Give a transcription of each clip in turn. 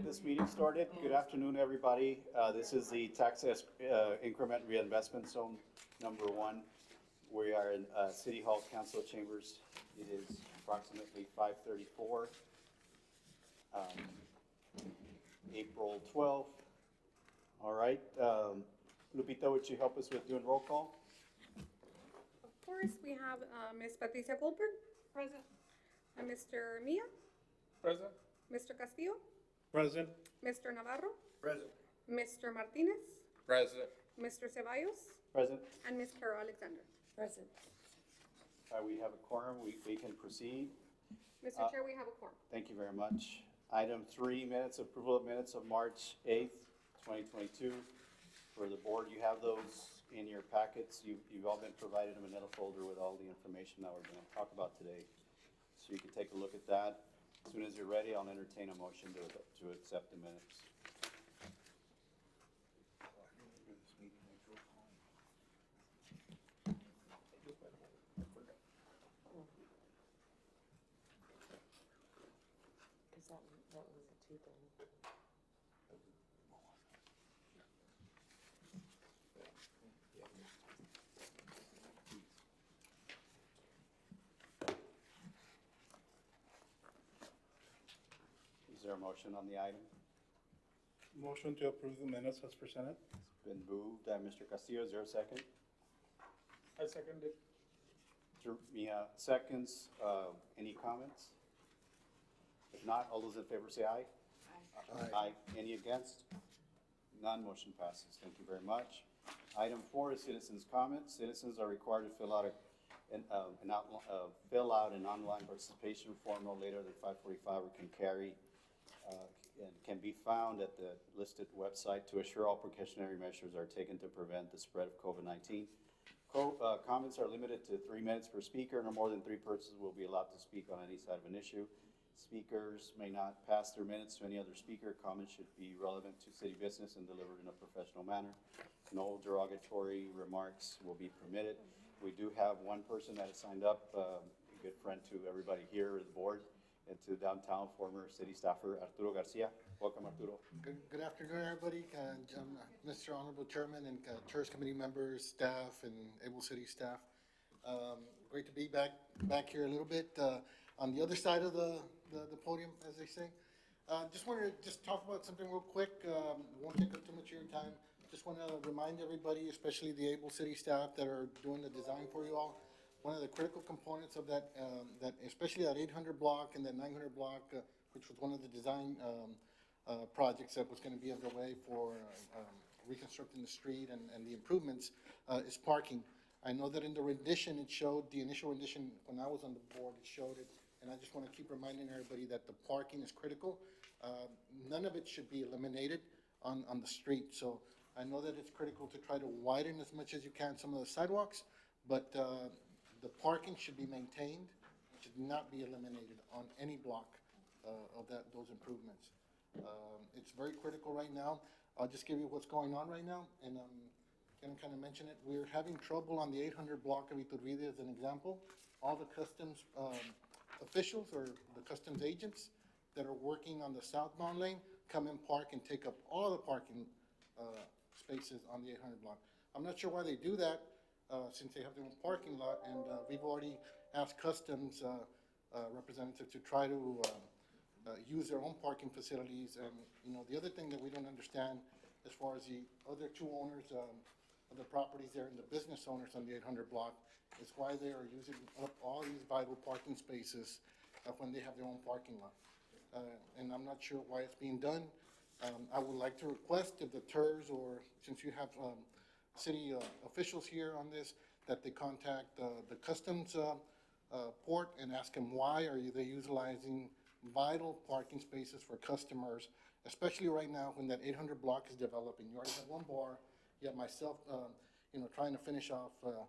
this meeting started. Good afternoon, everybody. This is the Increment Reinvestment Zone number 1. We are in City Hall Council Chambers. It is approximately 5:34, April 12th. All right. Lupita, would you help us with doing roll call? Of course, we have Ms. Patricia Goldberg. Present. Mr. Mia. Present. Mr. Castillo. Present. Mr. Navarro. Present. Mr. Martinez. Present. Mr. Ceballos. Present. And Ms. Carol Alexander. Present. We have a quorum. We can proceed. Mr. Chair, we have a quorum. Thank you very much. Item 3, minutes, approval of minutes of March 8th, 2022. For the board, you have those in your packets. You've all been provided a manila folder with all the information that we're going to talk about today. So you can take a look at that. As soon as you're ready, I'll entertain a motion to accept the minutes. Because that was the two thing. Is there a motion on the item? Motion to approve the minutes as presented. It's been moved. Mr. Castillo, is there a second? I second it. Mr. Mia seconds. Any comments? If not, all those in favor say aye. Aye. Any against? None. Motion passes. Thank you very much. Item 4 is citizens' comments. Citizens are required to fill out an online participation form no later than 5:45 or can carry and can be found at the listed website to assure all precautionary measures are taken to prevent the spread of COVID-19. Comments are limited to 3 minutes per speaker. No more than 3 persons will be allowed to speak on any side of an issue. Speakers may not pass their minutes to any other speaker. Comments should be relevant to city business and delivered in a professional manner. No derogatory remarks will be permitted. We do have one person that has signed up, a good friend to everybody here at the board, and to downtown, former city staffer Arturo Garcia. Welcome, Arturo. Good afternoon, everybody. Mr. Honorable Chairman and Tourist Committee members, staff, and Able City staff. Great to be back here a little bit on the other side of the podium, as they say. Just wanted to talk about something real quick. Won't take up too much of your time. Just want to remind everybody, especially the Able City staff that are doing the design for you all, one of the critical components of that, especially that 800 block and that 900 block, which was one of the design projects that was going to be underway for reconstructing the street and the improvements, is parking. I know that in the rendition, it showed, the initial rendition, when I was on the board, it showed it, and I just want to keep reminding everybody that the parking is critical. None of it should be eliminated on the street. So I know that it's critical to try to widen as much as you can some of the sidewalks, but the parking should be maintained, should not be eliminated on any block of those improvements. It's very critical right now. I'll just give you what's going on right now, and I'm going to kind of mention it. We're having trouble on the 800 block of Iturbide as an example. All the customs officials or the customs agents that are working on the southbound lane come and park and take up all the parking spaces on the 800 block. I'm not sure why they do that since they have their own parking lot, and we've already asked customs representatives to try to use their own parking facilities. And, you know, the other thing that we don't understand as far as the other two owners of the properties there and the business owners on the 800 block is why they are using up all these vital parking spaces when they have their own parking lot. And I'm not sure why it's being done. I would like to request if the TERS, or since you have city officials here on this, that they contact the customs port and ask them why are they utilizing vital parking spaces for customers, especially right now when that 800 block is developing. You already have one bar. You have myself, trying to finish off the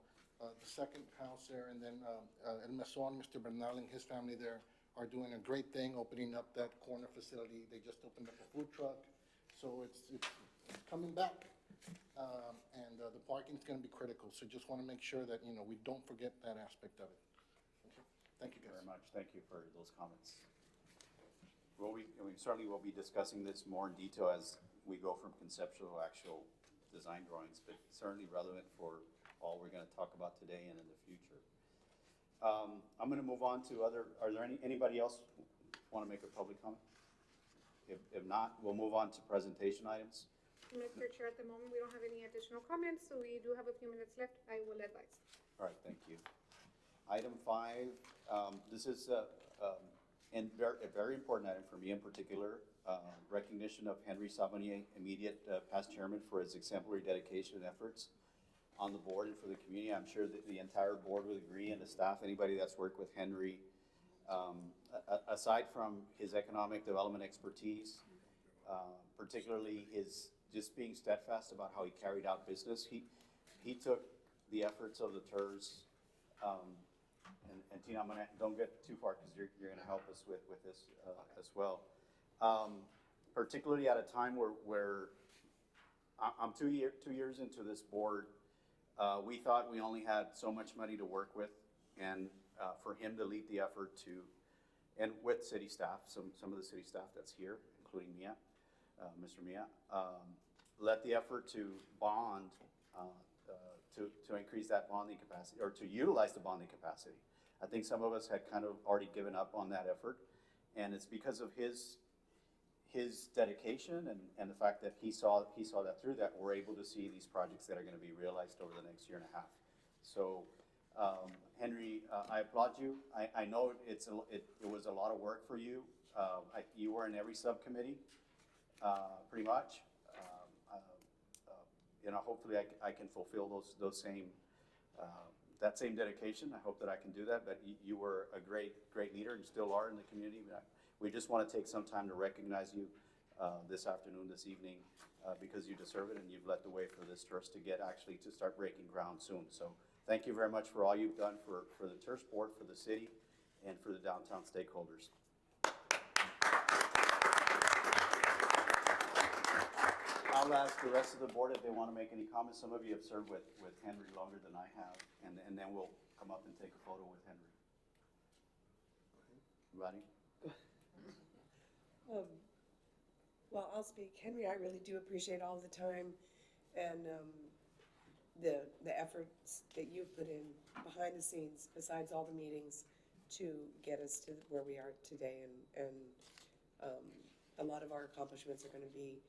second house there, and then El Meson, Mr. Bernal and his family there are doing a great thing, opening up that corner facility. They just opened up a food truck, so it's coming back, and the parking is going to be critical. So just want to make sure that we don't forget that aspect of it. Okay. Thank you, guys. Very much. Thank you for those comments. certainly will be discussing this more in detail as we go from conceptual to actual design drawings, but certainly relevant for all we're gonna talk about today and in the future. I'm gonna move on to are there anybody else wanna make a public comment? If not, we'll move on to presentation items. Mr. Chair, at the moment, we don't have any additional comments, so we do have a few minutes left. I will advise. All right, thank you. Item 5, this is a very important item for me in particular, recognition of Henry Sabonier, immediate past chairman, for his exemplary dedication and efforts on the board and for the community. I'm sure that the entire board would agree, and the staff, anybody that's worked with Henry, aside from his economic development expertise, particularly his just being steadfast about how he carried out business, he took the efforts of the TERS, and Tina, don't get too far because you're gonna help us with this as well. Particularly at a time where I'm 2 years into this board, we thought we only had so much money to work with, and for him to lead the effort and with city staff, some of the city staff that's here, including Mia, Mr. Mia, led the effort to bond, to increase that bonding capacity, or to utilize the bonding capacity. I think some of us had kind of already given up on that effort, and it's because of his dedication and the fact that he saw that through, that we're able to see these projects that are going to be realized over the next year and a half. So, Henry, I applaud you. I know it was a lot of work for you. You were in every subcommittee, pretty much. Hopefully I can fulfill those same that same dedication. I hope that I can do that. But you were a great leader, and still are in the community. We just want to take some time to recognize you this afternoon, this evening, because you deserve it, and you've led the way for this TERS to start breaking ground soon. So thank you very much for all you've done for the TERS board, for the city, and for the downtown stakeholders. I'll ask the rest of the board if they want to make any comments. Some of you have served with Henry longer than I have, and then we'll come up and take a photo with Henry. Rodney? Well, I'll speak. Henry, I really do appreciate all the time and the efforts that you've put in behind the scenes, besides all the meetings, to get us to where we are today. And a lot of our accomplishments are going to be,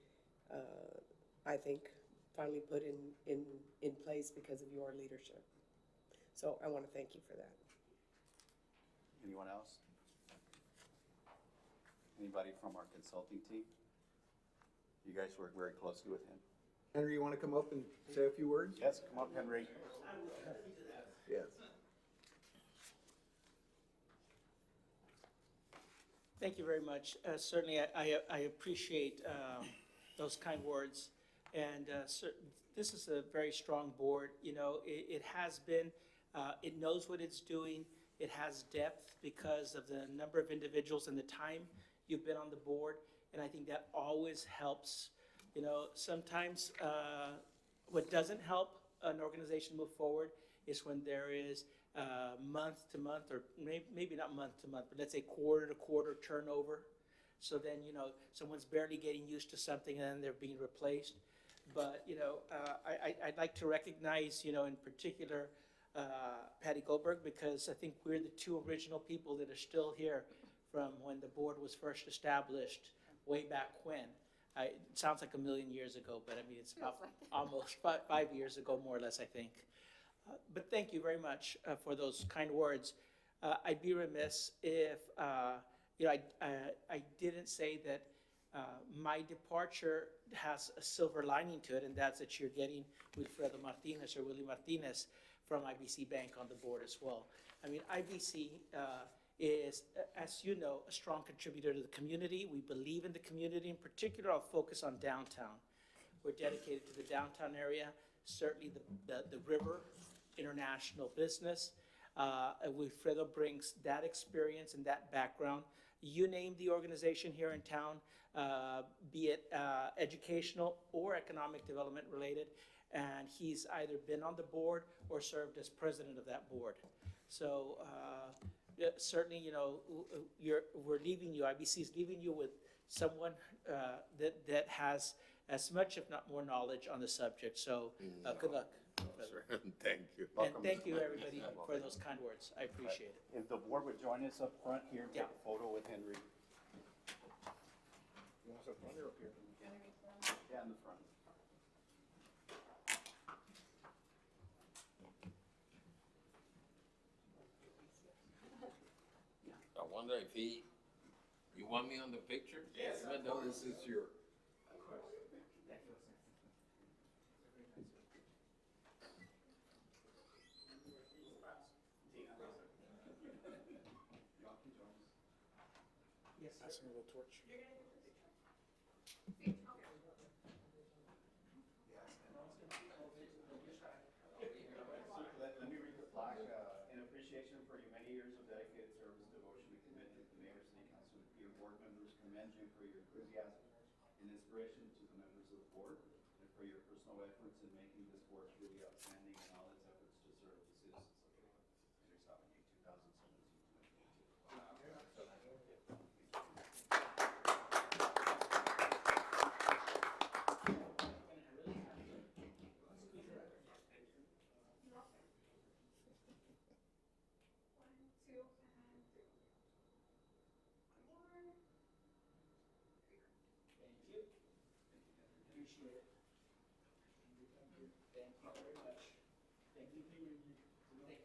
I think, finally put in place because of your leadership. So I want to thank you for that. Anyone else? Anybody from our consulting team? You guys work very closely with him. Henry, you want to come up and say a few words? Yes, come up, Henry. Yes. Thank you very much. Certainly, I appreciate those kind words. And this is a very strong board. You know, it has been, it knows what it's doing. It has depth because of the number of individuals and the time you've been on the board. And I think that always helps. You know, sometimes what doesn't help an organization move forward is when there is month to month, or maybe not month to month, but let's say quarter to quarter turnover. So then, you know, someone's barely getting used to something and then they're being replaced. But, you know, I'd like to recognize, you know, in particular, Patty Goldberg, because I think we're the two original people that are still here from when the board was first established way back when. It sounds like a million years ago, but I mean, it's about almost 5 years ago, more or less, I think. But thank you very much for those kind words. I'd be remiss if, you know, I didn't say that my departure has a silver lining to it, and that's that you're getting Wilfredo Martinez, or Willie Martinez, from IBC Bank on the board as well. I mean, IBC is, as you know, a strong contributor to the community. We believe in the community. In particular, I'll focus on downtown. We're dedicated to the downtown area, certainly the river, international business. Wilfredo brings that experience and that background. You name the organization here in town, be it educational or economic development related, and he's either been on the board or served as president of that board. So certainly, we're leaving you, IBC is leaving you with someone that has as much, if not more, knowledge on the subject. So good luck, brother. Thank you. And Welcome. thank you, everybody, for those kind words. I appreciate it. If the board would join us up front here and take Yeah. a photo with Henry. You want some fun or up here? Yeah, in the front. I wonder if you want me on the picture? Yes. Even though this is your. Pass me a little torch. Let me read the plaque, in appreciation for your many years of dedicated service, devotion, and commitment, the mayor, city council, and your board members commend you for your enthusiasm and inspiration to the members of the board, and for your personal efforts in making this board truly outstanding in all its efforts to serve the citizens of Henry Avenue 2017-2022. Thank you. Appreciate it. Thank you very much. Thank you. Thank you.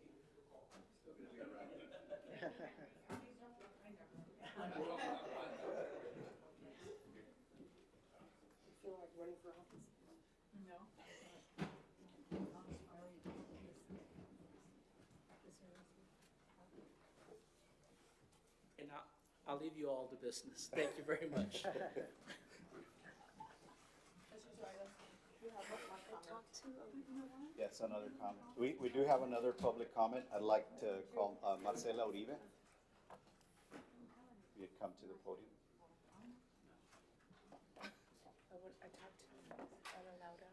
You feel like running for office? And I'll leave you all to business. Thank you very much. Yes, another comment. We do have another public comment. I'd like to call Marcela Uribe. You'd come to the podium. I talked to Laredo,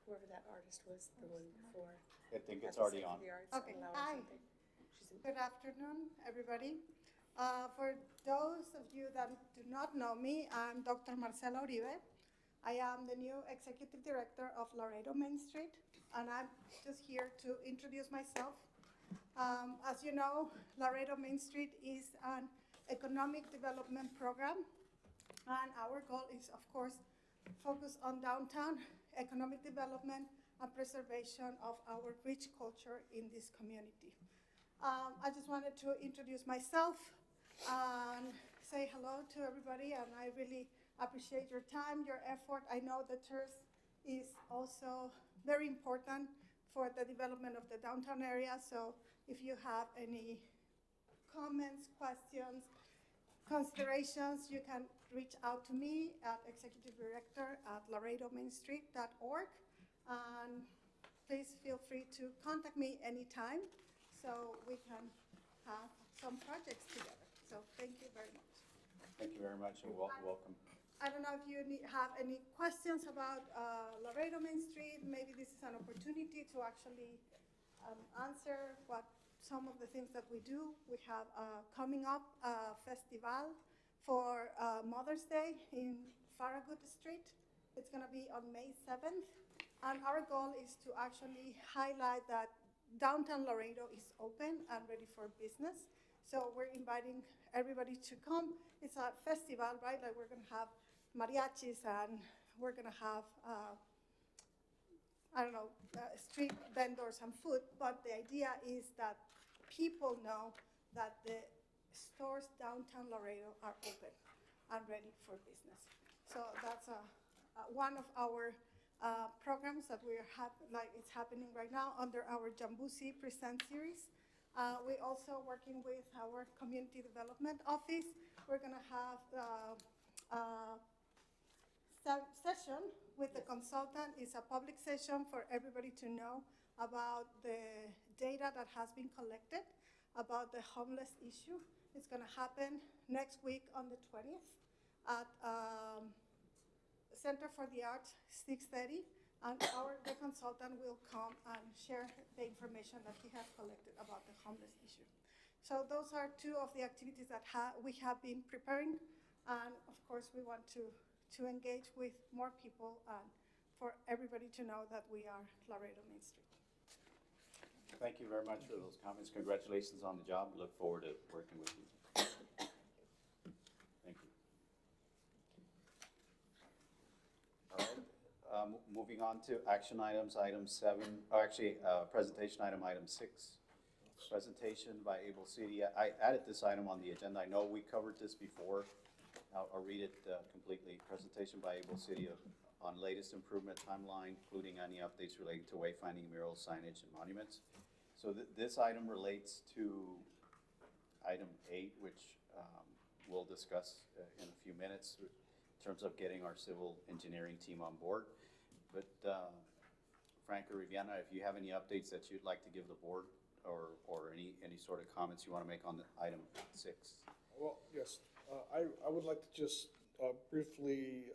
whoever that artist was, the one before. I think it's already on. Okay, hi. Good afternoon, everybody. For those of you that do not know me, I'm Dr. Marcela Uribe. I am the new Executive Director of Laredo Main Street, and I'm just here to introduce myself. As you know, Laredo Main Street is an economic development program, and our goal is, of course, focus on downtown economic development and preservation of our rich culture in this community. I just wanted to introduce myself and say hello to everybody, and I really appreciate your time, your effort. I know that TERS is also very important for the development of the downtown area, so if you have any comments, questions, considerations, you can reach out to me at executivedirector@laredomainstreet.org. And please feel free to contact me anytime so we can have some projects together. So thank you very much. Thank you very much and welcome. I don't know if you have any questions about Laredo Main Street. Maybe this is an opportunity to actually answer what some of the things that we do. We have coming up a festival for Mother's Day in Farragut Street. It's going to be on May 7th. And our goal is to actually highlight that downtown Laredo is open and ready for business. So we're inviting everybody to come. It's a festival, right? Like we're going to have mariachis and we're going to have, street vendors and food. But the idea is that people know that the stores downtown Laredo are open and ready for business. So that's one of our programs that it's happening right now under our Jambusi Present series. We're also working with our Community Development Office. We're going to have session with the consultant. It's a public session for everybody to know about the data that has been collected about the homeless issue. It's going to happen next week on the 20th at Center for the Arts, 6:30, and the consultant will come and share the information that he has collected about the homeless issue. So those are two of the activities that we have been preparing. And of course, we want to engage with more people and for everybody to know that we are Laredo Main Street. Thank you very much for those comments. Congratulations on the job. Look forward to working with you. Thank you. All right, moving on to action items, item 7, presentation item 6. Presentation by Able City. I added this item on the agenda. I know we covered this before. I'll read it completely. Presentation by Able City on latest improvement timeline, including any updates relating to wayfinding, murals, signage, and monuments. So this item relates to item 8, which we'll discuss in a few minutes in terms of getting our civil engineering team on board. But Frank or Riviana, if you have any updates that you'd like to give the board or any sort of comments you want to make on the item 6. Well, yes, I would like to just briefly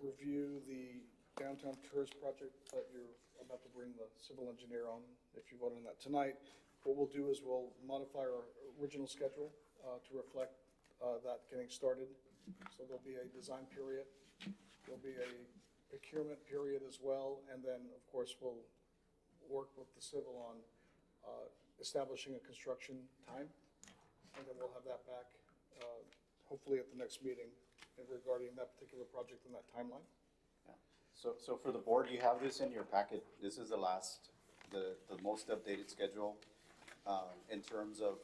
review the downtown tourist project that you're about to bring the civil engineer on, if you vote on that tonight. What we'll do is we'll modify our original schedule to reflect that getting started. So there'll be a design period, there'll be a procurement period as well, and then, of course, we'll work with the civil on establishing a construction time, and then we'll have that back hopefully at the next meeting regarding that particular project and that timeline. Yeah. So for the board, you have this in your packet. This is the most updated schedule in terms of,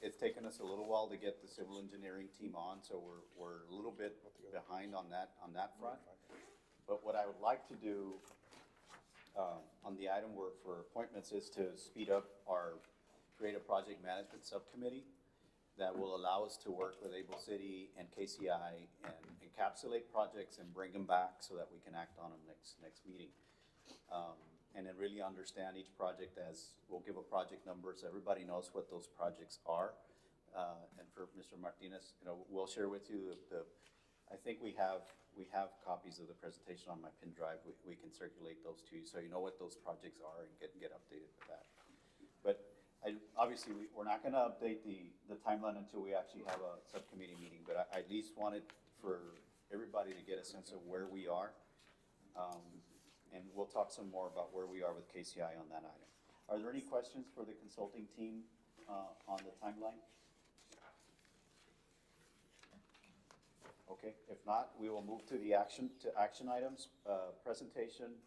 it's taken us a little while to get the civil engineering team on, so we're a little bit behind on that front. But what I would like to do on the item for appointments is to speed up our creative project management subcommittee that will allow us to work with Able City and KCI and encapsulate projects and bring them back so that we can act on them next meeting. And then really understand each project as, we'll give a project number so everybody knows what those projects are. And for Mr. Martinez, we'll share with you I think we have copies of the presentation on my pin drive. We can circulate those to you so you know what those projects are and get updated with that. But obviously, we're not going to update the timeline until we actually have a subcommittee meeting, but I at least wanted for everybody to get a sense of where we are. And we'll talk some more about where we are with KCI on that item. Are there any questions for the consulting team on the timeline? Okay, if not, we will move to the action items. Presentation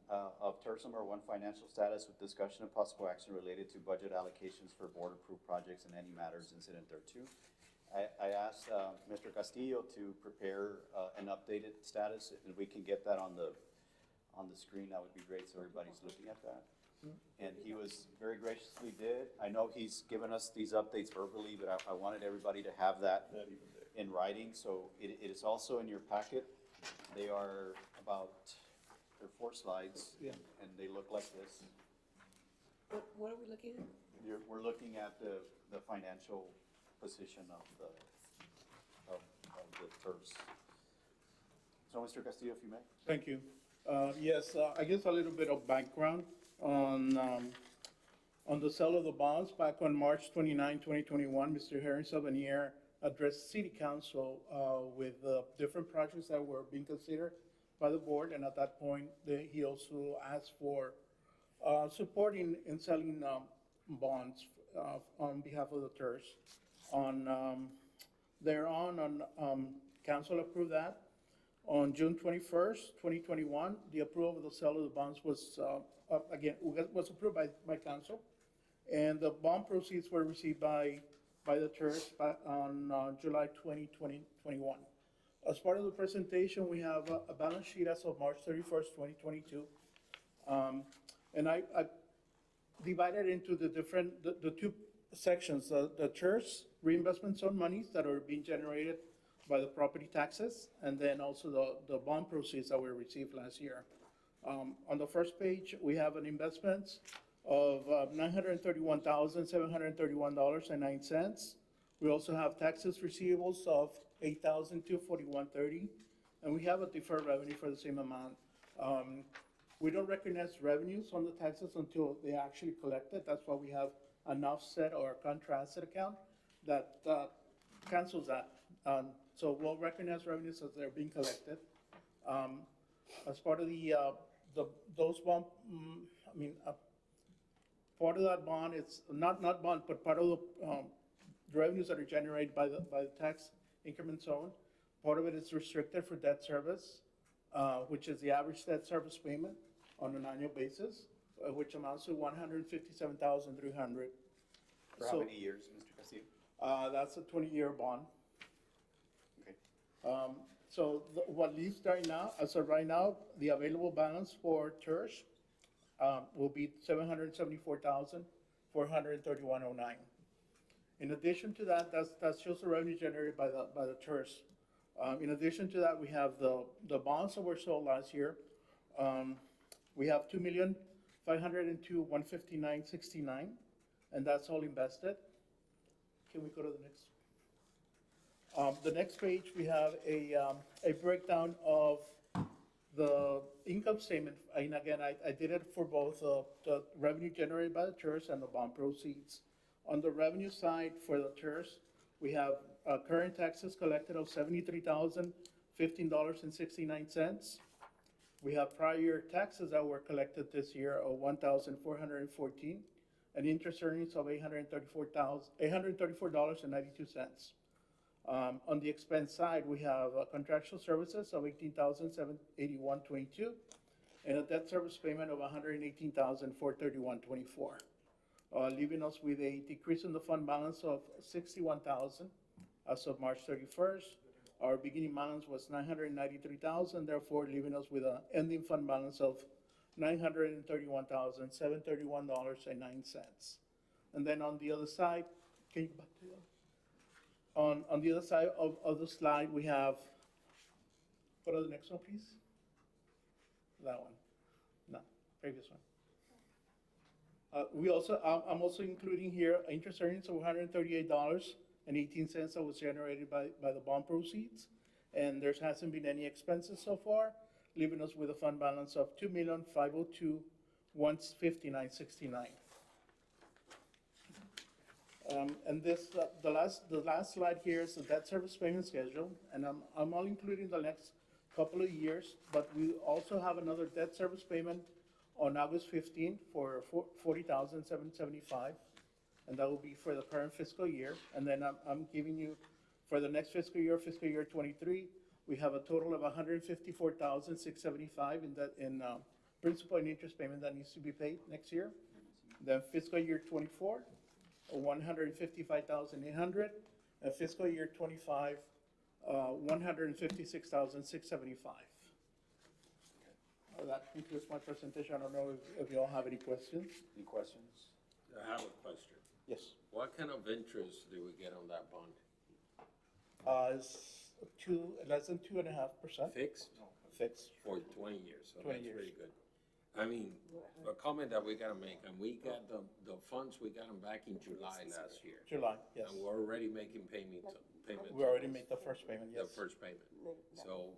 of TERSM or one financial status with discussion of possible action related to budget allocations for board approved projects and any matters incident thereto. I asked Mr. Castillo to prepare an updated status, and we can get that on the screen. That would be great, so everybody's looking at that. And he was very graciously did. I know he's given us these updates verbally, but I wanted everybody to have that in writing. So it is also in your packet. They are they're 4 slides, and they look like this. What are we looking at? We're looking at the financial position of the TERS. So, Mr. Castillo, if you may. Thank you. Yes, I guess a little bit of background on the sale of the bonds. Back on March 29, 2021, Mr. Herring Savanier addressed City Council with different projects that were being considered by the board, and at that point, he also asked for supporting in selling bonds on behalf of the TERS. Council approved that. On June 21st, 2021, the approval of the sale of the bonds was approved by council, and the bond proceeds were received by the TERS on July 20, 2021. As part of the presentation, we have a balance sheet as of March 31st, 2022. And I divided into the 2 sections, the TERS reinvestment zone monies that are being generated by the property taxes, and then also the bond proceeds that were received last year. On the first page, we have an investment of $931,731.09. We also have taxes receivables of $8,241.30, and we have a deferred revenue for the same amount. We don't recognize revenues on the taxes until they actually collected. That's why we have an offset or a contra-asset account that cancels that. So we'll recognize revenues as they're being collected. As part of those bond, part of that bond, it's not bond, but part of the revenues that are generated by the tax increment zone. Part of it is restricted for debt service, which is the average debt service payment on an annual basis, which amounts to $157,300. For how many years, Mr. Castillo? That's a 20-year bond. Okay. So what leaves right now, as of right now, the available balance for TERS will be $774,431.09. In addition to that, that shows the revenue generated by the TERS. In addition to that, we have the bonds that were sold last year. We have $2,502,159.69, and that's all invested. Can we go to the next? The next page, we have a breakdown of the income statement. And again, I did it for both the revenue generated by the TERS and the bond proceeds. On the revenue side for the TERS, we have current taxes collected of $73,015.69. We have prior year taxes that were collected this year of $1,414, and interest earnings of $834.92. On the expense side, we have contractual services of $18,781.22 and a debt service payment of $118,431.24, leaving us with a decrease in the fund balance of $61,000 as of March 31st. Our beginning balance was $993,000, therefore leaving us with an ending fund balance of $931,731.09. And then on the other side, can you go back to that? On the other side of the slide, we have, go to the next one, please. That one. No, previous one. I'm also including here interest earnings of $138.18 that was generated by the bond proceeds. And there hasn't been any expenses so far, leaving us with a fund balance of $2,502,159.69. And this, the last slide here is the debt service payment schedule, and I'm all including the next couple of years, but we also have another debt service payment on August 15th for $40,775, and that will be for the current fiscal year. And then I'm giving you, for the next fiscal year 23, we have a total of $154,675 in principal and interest payment that needs to be paid next year. Then fiscal year 24. $155,800, and fiscal year 25, $156,675. That concludes my presentation. I don't know if you all have any questions. Any questions? I have a question. Yes. What kind of interest do we get on that bond? It's less than 2.5%. Fixed? Fixed. For 20 years, so 20 that's years. pretty good. I mean, a comment that we gotta make, and we got the funds, we got them back in July last year. July, yes. And we're already making payments. We already made the first payment, The yes. first payment. So,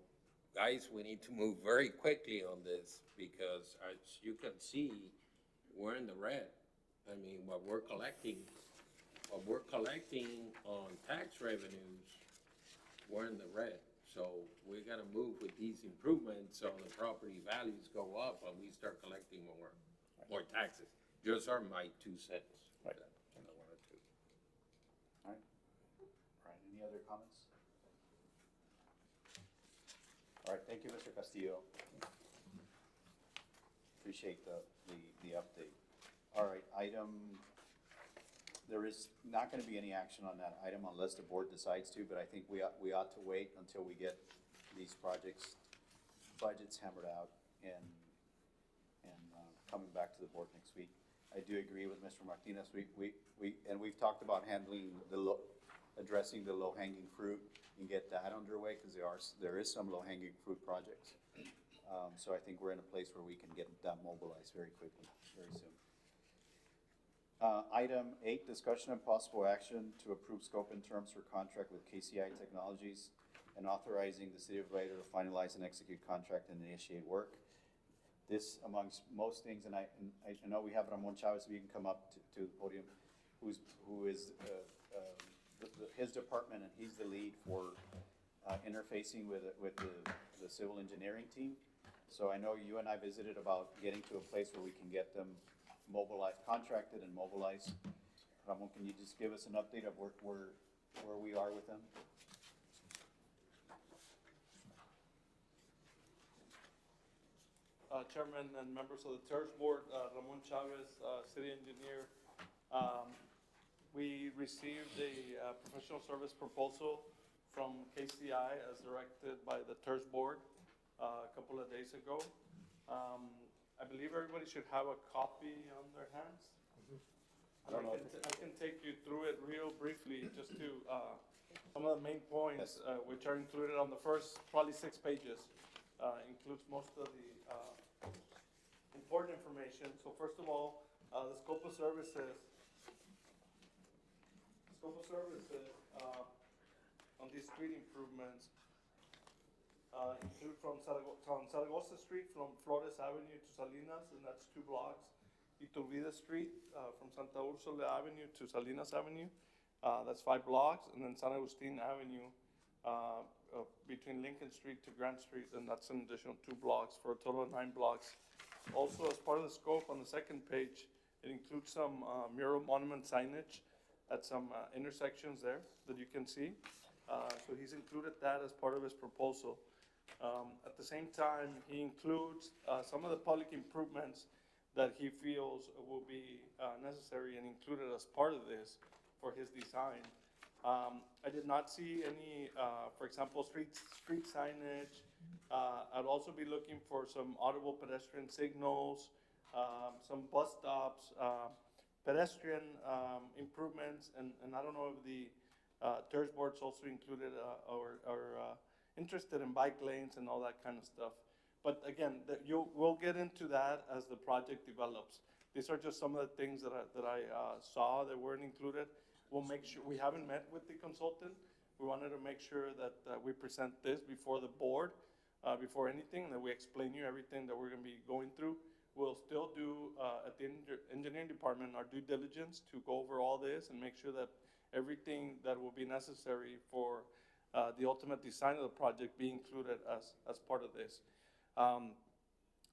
guys, we need to move very quickly on this, because as you can see, we're in the red. I mean, what we're collecting on tax revenues, we're in the red. So we gotta move with these improvements so the property values go up and we start collecting more taxes. Those are my 2 cents. Right. that I wanted to. All right. All right, any other comments? All right, thank you, Mr. Castillo. Appreciate the update. All right, there is not gonna be any action on that item unless the board decides to, but I think we ought to wait until we get these budgets hammered out and coming back to the board next week. I do agree with Mr. Martinez. We've talked about addressing the low-hanging fruit and get that underway, because there is some low-hanging fruit projects. So I think we're in a place where we can get that mobilized very quickly, very soon. Item 8, discussion and possible action to approve scope and terms for contract with KCI Technologies and authorizing the City of Laredo to finalize and execute contract and initiate work. this amongst most things, and I know we have Ramon Chavez, if you can come up to the podium, who is his department, and he's the lead for interfacing with the civil engineering team. So I know you and I visited about getting to a place where we can get them mobilized, contracted and mobilized. Ramon, can you just give us an update of where we are with them? Chairman and members of the TERS Board, Ramon Chavez, City Engineer. We received a professional service proposal from KCI as directed by the TERS Board a couple of days ago. I believe everybody should have a copy on their hands. I can take you through it real briefly, just to some of the main points, which are included on the first probably 6 pages. Includes most of the important information. So first of all, the scope of services. On these street improvements include from Zaragoza Street, from Flores Avenue to Salinas, and that's 2 blocks. Iturbide Street, from Santa Ursula Avenue to Salinas Avenue, that's 5 blocks, and then San Agustin Avenue, between Lincoln Street to Grant Street, and that's an additional 2 blocks for a total of 9 blocks. Also, as part of the scope on the second page, it includes some mural monument signage at some intersections there that you can see. So he's included that as part of his proposal. At the same time, he includes some of the public improvements that he feels will be necessary and included as part of this for his design. I did not see any, for example, street signage. I'd also be looking for some audible pedestrian signals, some bus stops, pedestrian improvements, and I don't know if the TERS Board's also included or interested in bike lanes and all that kind of stuff. But again, we'll get into that as the project develops. These are just some of the things that I saw that weren't included. We'll make sure, we haven't met with the consultant. We wanted to make sure that we present this before the board, before anything, that we explain you everything that we're gonna be going through. We'll still do, at the engineering department, our due diligence to go over all this and make sure that everything that will be necessary for the ultimate design of the project be included as part of this.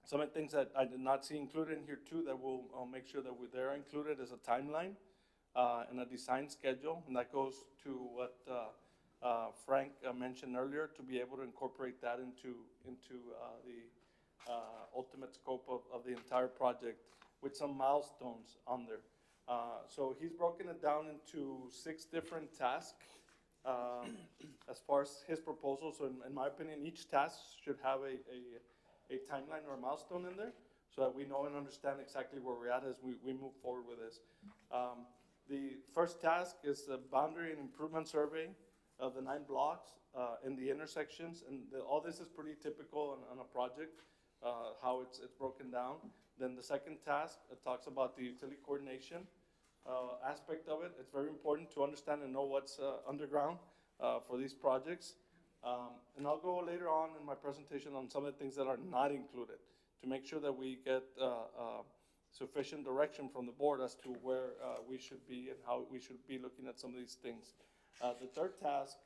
Some of the things that I did not see included in here too that we'll make sure that they're included is a timeline and a design schedule, and that goes to what Frank mentioned earlier, to be able to incorporate that into the ultimate scope of the entire project with some milestones on there. So he's broken it down into 6 different tasks as far as his proposal. So in my opinion, each task should have a timeline or a milestone in there so that we know and understand exactly where we're at as we move forward with this. The first task is the boundary and improvement survey of the 9 blocks in the intersections, and all this is pretty typical on a project, how it's broken down. Then the second task talks about the utility coordination aspect of it. It's very important to understand and know what's underground for these projects. And I'll go later on in my presentation on some of the things that are not included to make sure that we get sufficient direction from the board as to where we should be and how we should be looking at some of these things. The third task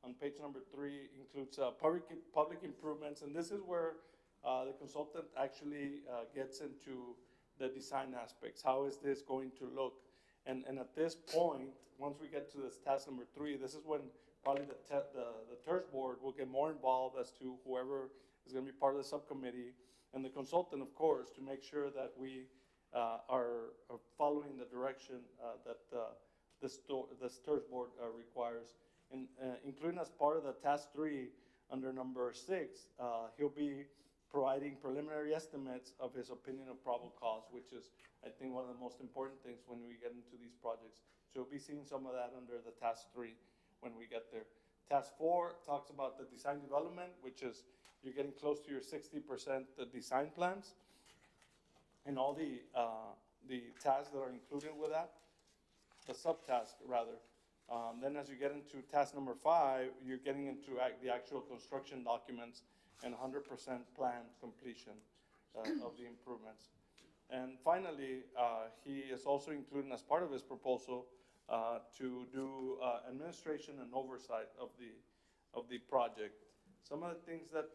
on page number 3 includes public improvements, and this is where the consultant actually gets into the design aspects. How is this going to look? And at this point, once we get to this task number 3, this is when probably the TERS Board will get more involved as to whoever is going to be part of the subcommittee, and the consultant, of course, to make sure that we are following the direction that this TERS Board requires. And including as part of the task 3 under number 6, he'll be providing preliminary estimates of his opinion of probable cause, which is, I think, one of the most important things when we get into these projects. So you'll be seeing some of that under the task 3 when we get there. Task 4 talks about the design development, which is you're getting close to your 60% the design plans and all the tasks that are included with that, the subtask rather. Then as you get into task number 5, you're getting into the actual construction documents and 100% plan completion. of the improvements. And finally, he is also including as part of his proposal to do administration and oversight of the project. Some of the things that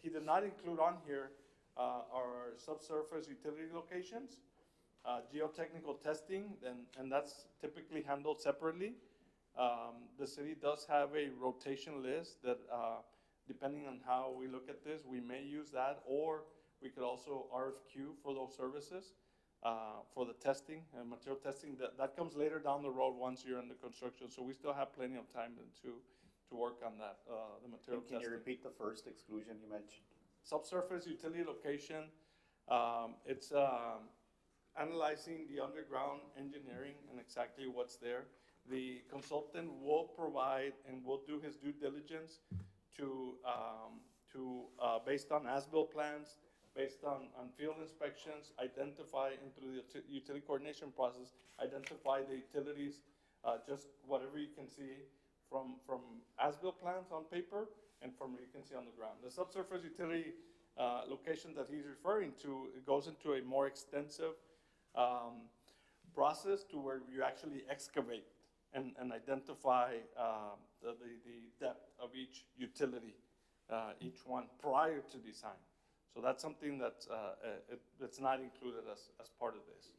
he did not include on here are subsurface utility locations, geotechnical testing, and that's typically handled separately. The city does have a rotation list that, depending on how we look at this, we may use that, or we could also RFQ for those services, for the testing and material testing. That comes later down the road once you're in the construction, so we still have plenty of time to work on that, the material Can testing. you repeat the first exclusion you mentioned? Subsurface utility location, it's analyzing the underground engineering and exactly what's there. The consultant will provide and will do his due diligence to based on as-built plans, based on field inspections, identify, and through the utility coordination process, identify the utilities, just whatever you can see from as-built plans on paper and from what you can see on the ground. The subsurface utility location that he's referring to, it goes into a more extensive process to where you actually excavate and identify the depth of each utility, each one prior to design. So that's something that's not included as part of this.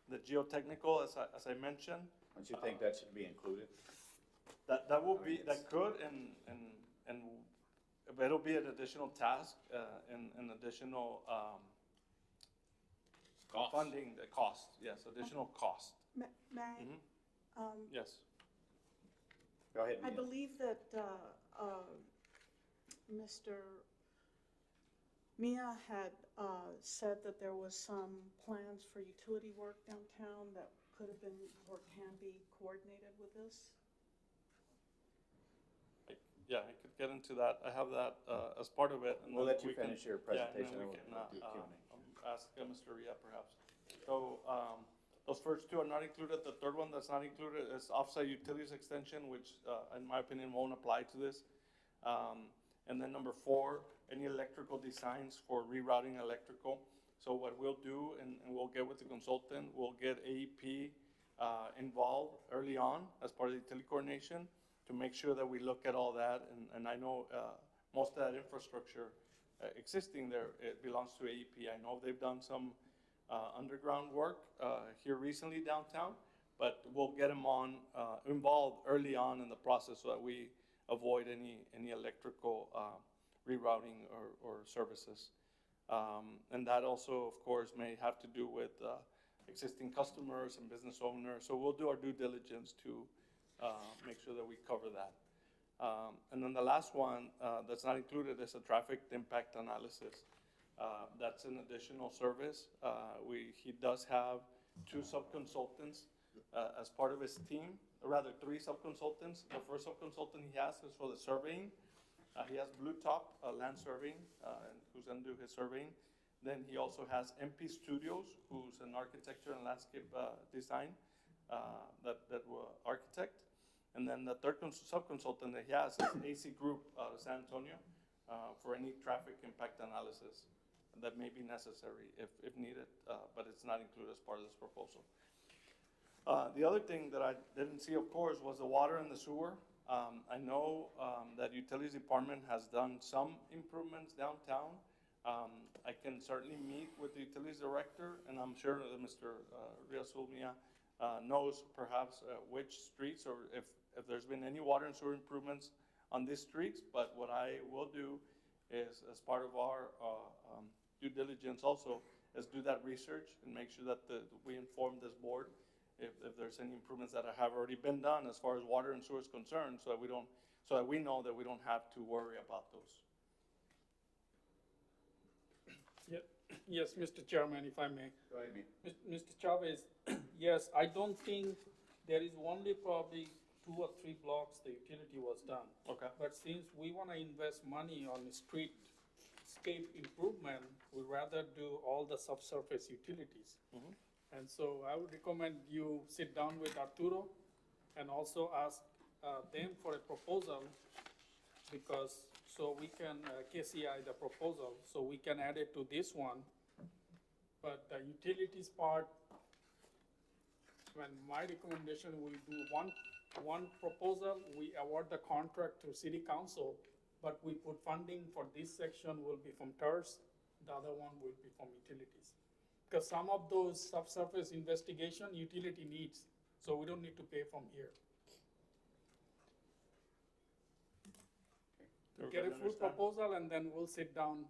The geotechnical, as I mentioned. Don't you think that should be included? That will be, that could, and it'll be an additional task, and an additional, Cost. funding, the cost, yes, additional cost. May I? Mhm. Yes. Go ahead, I Mia. believe that Mr. Mia had said that there was some plans for utility work downtown that could have been or can be coordinated with this. Yeah, I could get into that. I have that as part of it. And We'll then let you we can- finish your yeah, and then presentation, we and can, we'll do Q&A. ask Mr. Ria perhaps. So those first two are not included. The third one that's not included is offsite utilities extension, which in my opinion won't apply to this. And then number 4, any electrical designs for rerouting electrical. So what we'll do, and we'll get with the consultant, we'll get AEP involved early on as part of the utility coordination to make sure that we look at all that. And I know most of that infrastructure existing there, it belongs to AEP. I know they've done some underground work here recently downtown, but we'll get them involved early on in the process so that we avoid any electrical rerouting or services. And that also, of course, may have to do with existing customers and business owners. So we'll do our due diligence to make sure that we cover that. And then the last one that's not included is a traffic impact analysis. That's an additional service. He does have 2 sub-consultants as part of his team, or rather 3 sub-consultants. The first sub-consultant he has is for the surveying. He has Blue Top Land Surveying, who's going to do his surveying. Then he also has MP Studios, who's an architecture and landscape design that will architect. And then the third sub-consultant that he has is AC Group out of San Antonio for any traffic impact analysis that may be necessary if needed, but it's not included as part of this proposal. The other thing that I didn't see, of course, was the water and the sewer. I know that Utilities Department has done some improvements downtown. I can certainly meet with the Utilities Director, and I'm sure that Mr. Riazulmia knows perhaps which streets or if there's been any water and sewer improvements on these streets. But what I will do is, as part of our due diligence also, is do that research and make sure that we inform this board if there's any improvements that have already been done as far as water and sewer is concerned, so that we know that we don't have to worry about those. Yes, Mr. Chairman, if I may. Go ahead, Mia. Mr. Chavez, yes, I don't think there is only probably 2 or 3 blocks the utility was done. Okay. But since we want to invest money on streetscape improvement, we'd rather do all the subsurface utilities. Mhm. And so I would recommend you sit down with Arturo and also ask them for a proposal, because so we can KCI the proposal, so we can add it to this one. But the utilities part, when my recommendation, we do one proposal, we award the contract to city council, but we put funding for this section will be from TERS, the other one will be from utilities. Because some of those subsurface investigation utility needs, so we don't need to pay from here. Get a full proposal and then we'll sit down.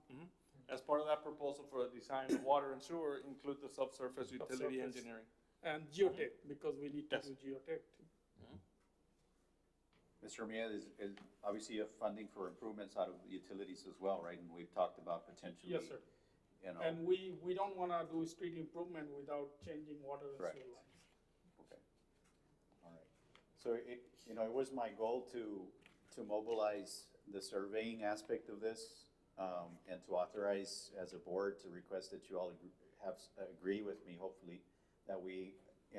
As part of that proposal for the design of water and sewer, include the subsurface utility Subsurface. engineering. And geotech, because we need to Yes. do geotech too. Mr. Mia, is obviously you have funding for improvements out of utilities as well, right? And we've talked about potentially. Yes, sir. You know. And we don't wanna do street improvement without changing water and Correct. sewer lines. Okay, all right. So it was my goal to mobilize the surveying aspect of this, and to authorize as a board to request that you all agree with me, hopefully, that we,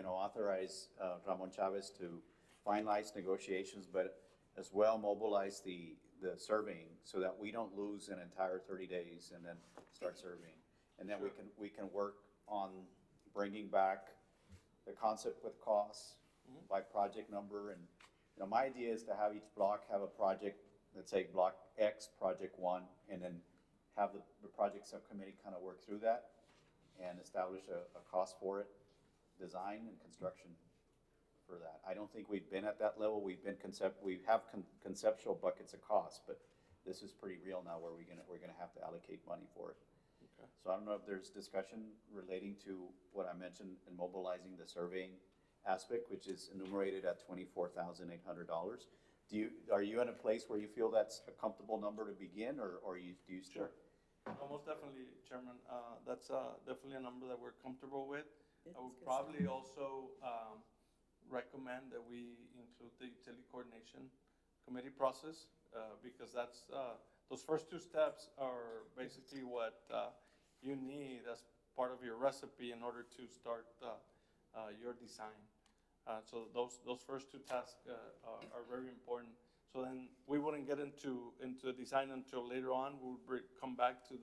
authorize, Ramon Chavez to finalize negotiations, but as well mobilize the surveying so that we don't lose an entire 30 days and then start surveying. And then we can work on bringing back the concept with costs by project number. And, my idea is to have each block have a project, let's say block X, project 1, and then have the project subcommittee kind of work through that and establish a cost for it, design and construction for that. I don't think we've been at that level. We have conceptual buckets of cost, but this is pretty real now where we're gonna have to allocate money for it. Okay. So I don't know if there's discussion relating to what I mentioned in mobilizing the surveying aspect, which is enumerated at $24,800. Are you in a place where you feel that's a comfortable number to begin, or do you still? Sure. Most definitely, Chairman. That's definitely a number that we're comfortable with. I would probably also recommend that we include the utility coordination committee process, because that's those first two steps are basically what you need as part of your recipe in order to start your design. So those first two tasks are very important. So then we wouldn't get into the design until later on. We'll come back to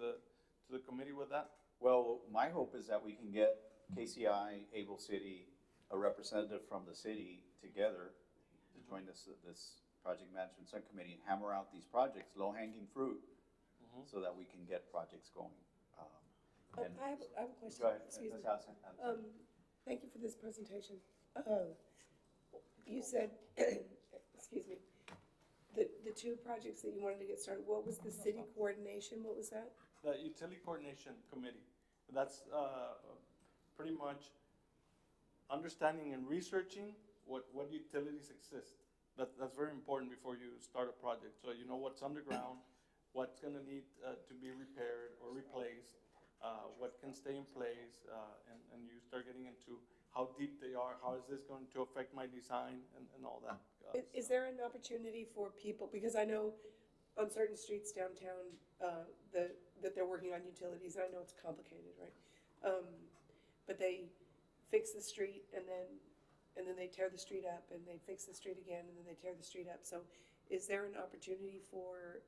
the committee with that. Well, my hope is that we can get KCI, Able City, a representative from the city together to join this project management subcommittee and hammer out these projects, low-hanging fruit, so that we can get projects going. And I have a question. go ahead, Excuse Ms. me. Hassan. Thank you for this presentation. You said, excuse me, the two projects that you wanted to get started, what was the city coordination, what was that? The utility coordination committee. That's pretty much understanding and researching what utilities exist. That's very important before you start a project. So you know what's underground, what's gonna need to be repaired or replaced, what can stay in place, and you start getting into how deep they are, how is this going to affect my design, and all that. Is there an opportunity for people, because I know on certain streets downtown, that they're working on utilities, and I know it's complicated, right? But they fix the street and then they tear the street up and they fix the street again and then they tear the street up. So is there an opportunity for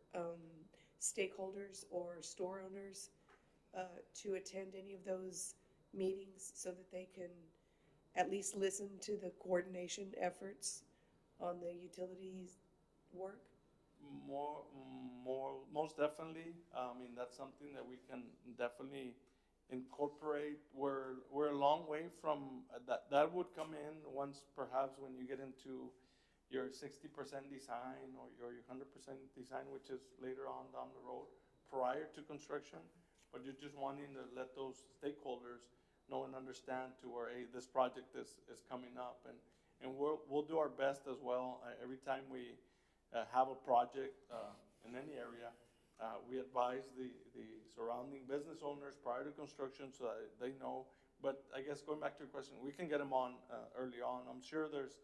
stakeholders or store owners to attend any of those meetings so that they can at least listen to the coordination efforts on the utilities work? Most definitely. I mean, that's something that we can definitely incorporate. We're a long way from that. That would come in once, perhaps, when you get into your 60% design or your 100% design, which is later on down the road, prior to construction. But you're just wanting to let those stakeholders know and understand to where, hey, this project is coming up, and we'll do our best as well. Every time we have a project in any area, we advise the surrounding business owners prior to construction so that they know. But I guess going back to your question, we can get them on early on. I'm sure there's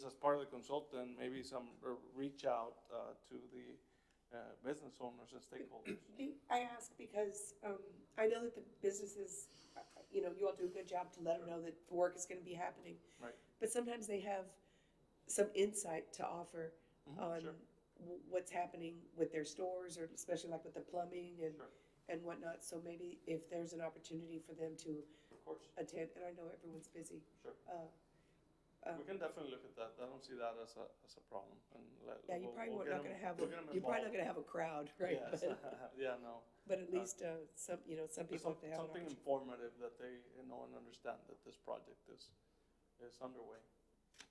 as part of the consultant, maybe some reach out to the business owners and stakeholders. I ask because I know that the businesses, you all do a good job to let them know that the work is going to be happening. Right. But sometimes they have some insight to offer on Sure. what's happening with their stores, or especially like with the plumbing and, Sure. and whatnot. So maybe if there's an opportunity for them to Of course, attend, and I know everyone's busy. sure. Um, We can definitely look at that. I don't see that as a problem. And Yeah, you're probably we'll not get gonna 'em- have, we'll get 'em you're probably not involved. gonna have a crowd, right? Yes, yeah, no. But at least, some, you know, some people have to have an Something opportunity. informative that they know and understand that this project is underway.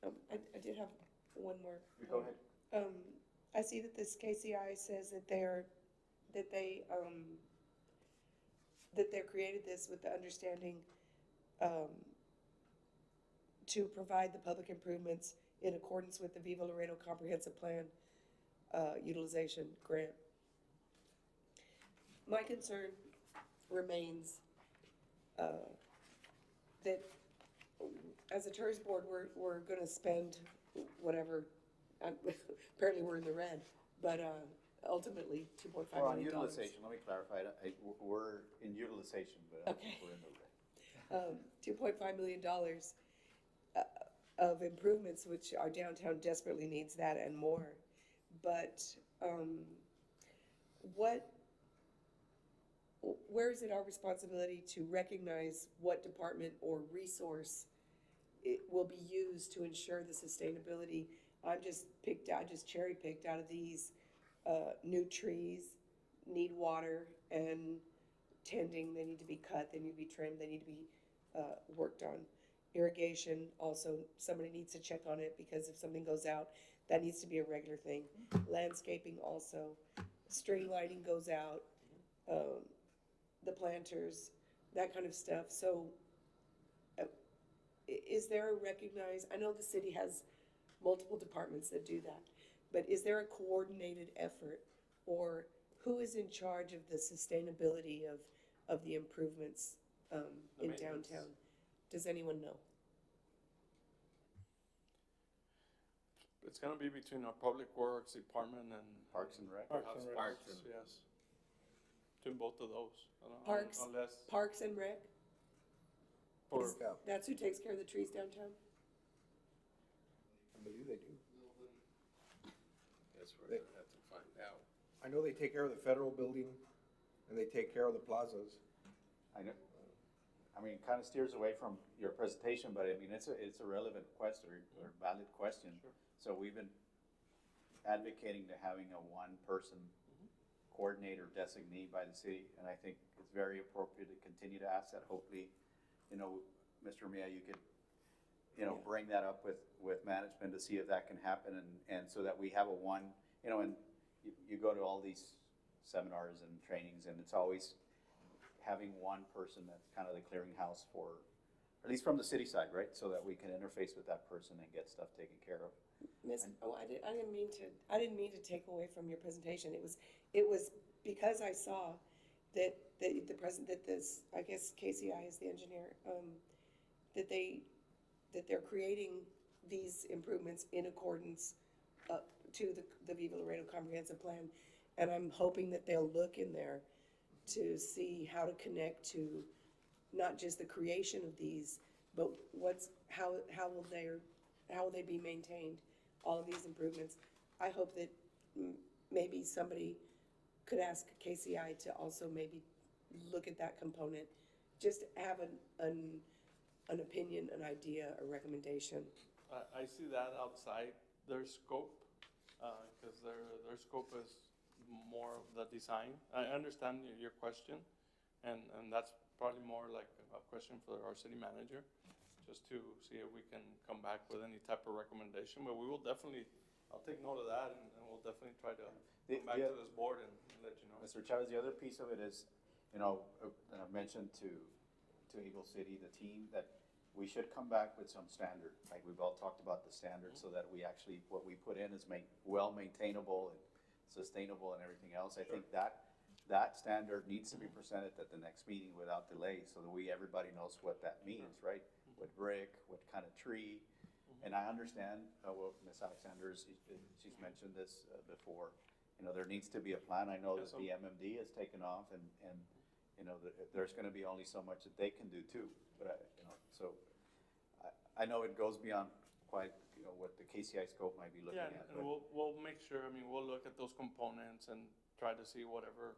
I did have one more. Go ahead. I see that this KCI says that they're created this with the understanding, to provide the public improvements in accordance with the Viva Laredo Comprehensive Plan, utilization grant. My concern remains, that as a tourist board, we're gonna spend whatever, apparently we're in the red, but, ultimately, $2.5 Well, on million. utilization, let me clarify, we're in utilization, but I don't think Okay. we're in the red. $2.5 million of improvements, which our downtown desperately needs that and more. But where is it our responsibility to recognize what department or resource it will be used to ensure the sustainability? I just cherry picked out of these, new trees need water and tending, they need to be cut, they need to be trimmed, they need to be worked on. Irrigation, also, somebody needs to check on it, because if something goes out, that needs to be a regular thing. Landscaping also, string lighting goes out, the planters, that kind of stuff. So, is there a recognized, I know the city has multiple departments that do that, but is there a coordinated effort, or who is in charge of the sustainability of the improvements, The in maintenance. downtown? Does anyone know? It's gonna be between our Public Works Department and Parks and Rec? Parks and Rec. Parks, yes. Between both of those. I don't- Parks, Unless, Parks and Rec? for, Is- That's who takes care of the trees downtown? I believe they do. Guess we're gonna have to find out. I know they take care of the federal building and they take care of the plazas. I know, I mean, it kind of steers away from your presentation, but I mean, it's a relevant question or valid question. Sure. So we've been advocating to having a one-person coordinator designee by the city, and I think it's very appropriate to continue to ask that. Hopefully, you know, Mr. Mia, you could, you know, Yeah. bring that up with management to see if that can happen, and so that we have a one, you know, and you go to all these seminars and trainings, and it's always having one person that's kind of the clearinghouse for, at least from the city side, right? So that we can interface with that person and get stuff taken care of. I didn't mean to take away from your presentation. It was because I saw that I guess KCI is the engineer, that they're creating these improvements in accordance to the Viva Laredo Comprehensive Plan. And I'm hoping that they'll look in there to see how to connect to not just the creation of these, but how will they be maintained, all of these improvements. I hope that maybe somebody could ask KCI to also maybe look at that component, just have an opinion, an idea, a recommendation. I see that outside their scope, because their scope is more of the design. I understand your question, and that's probably more like a question for our city manager, just to see if we can come back with any type of recommendation. But we will definitely, I'll take note of that, and we'll definitely try to come back to this board and let you know. Mr. Chavez, the other piece of it is, you know, and I've mentioned to Eagle City, the team, that we should come back with some standard. Like, we've all talked about the standard, so that we actually, what we put in is well maintainable and sustainable and everything else. I think that standard needs to be presented at the next meeting without delay, so that everybody knows what that means, right? What brick, what kind of tree. And I understand, well, Ms. Alexander, she's mentioned this before, you know, there needs to be a plan. I know that the MMD has taken off, and you know, there's gonna be only so much that they can do too. But, you know, so I know it goes beyond quite, you know, what the KCI scope might be looking Yeah, at. and we'll make sure, I mean, we'll look at those components and try to see whatever,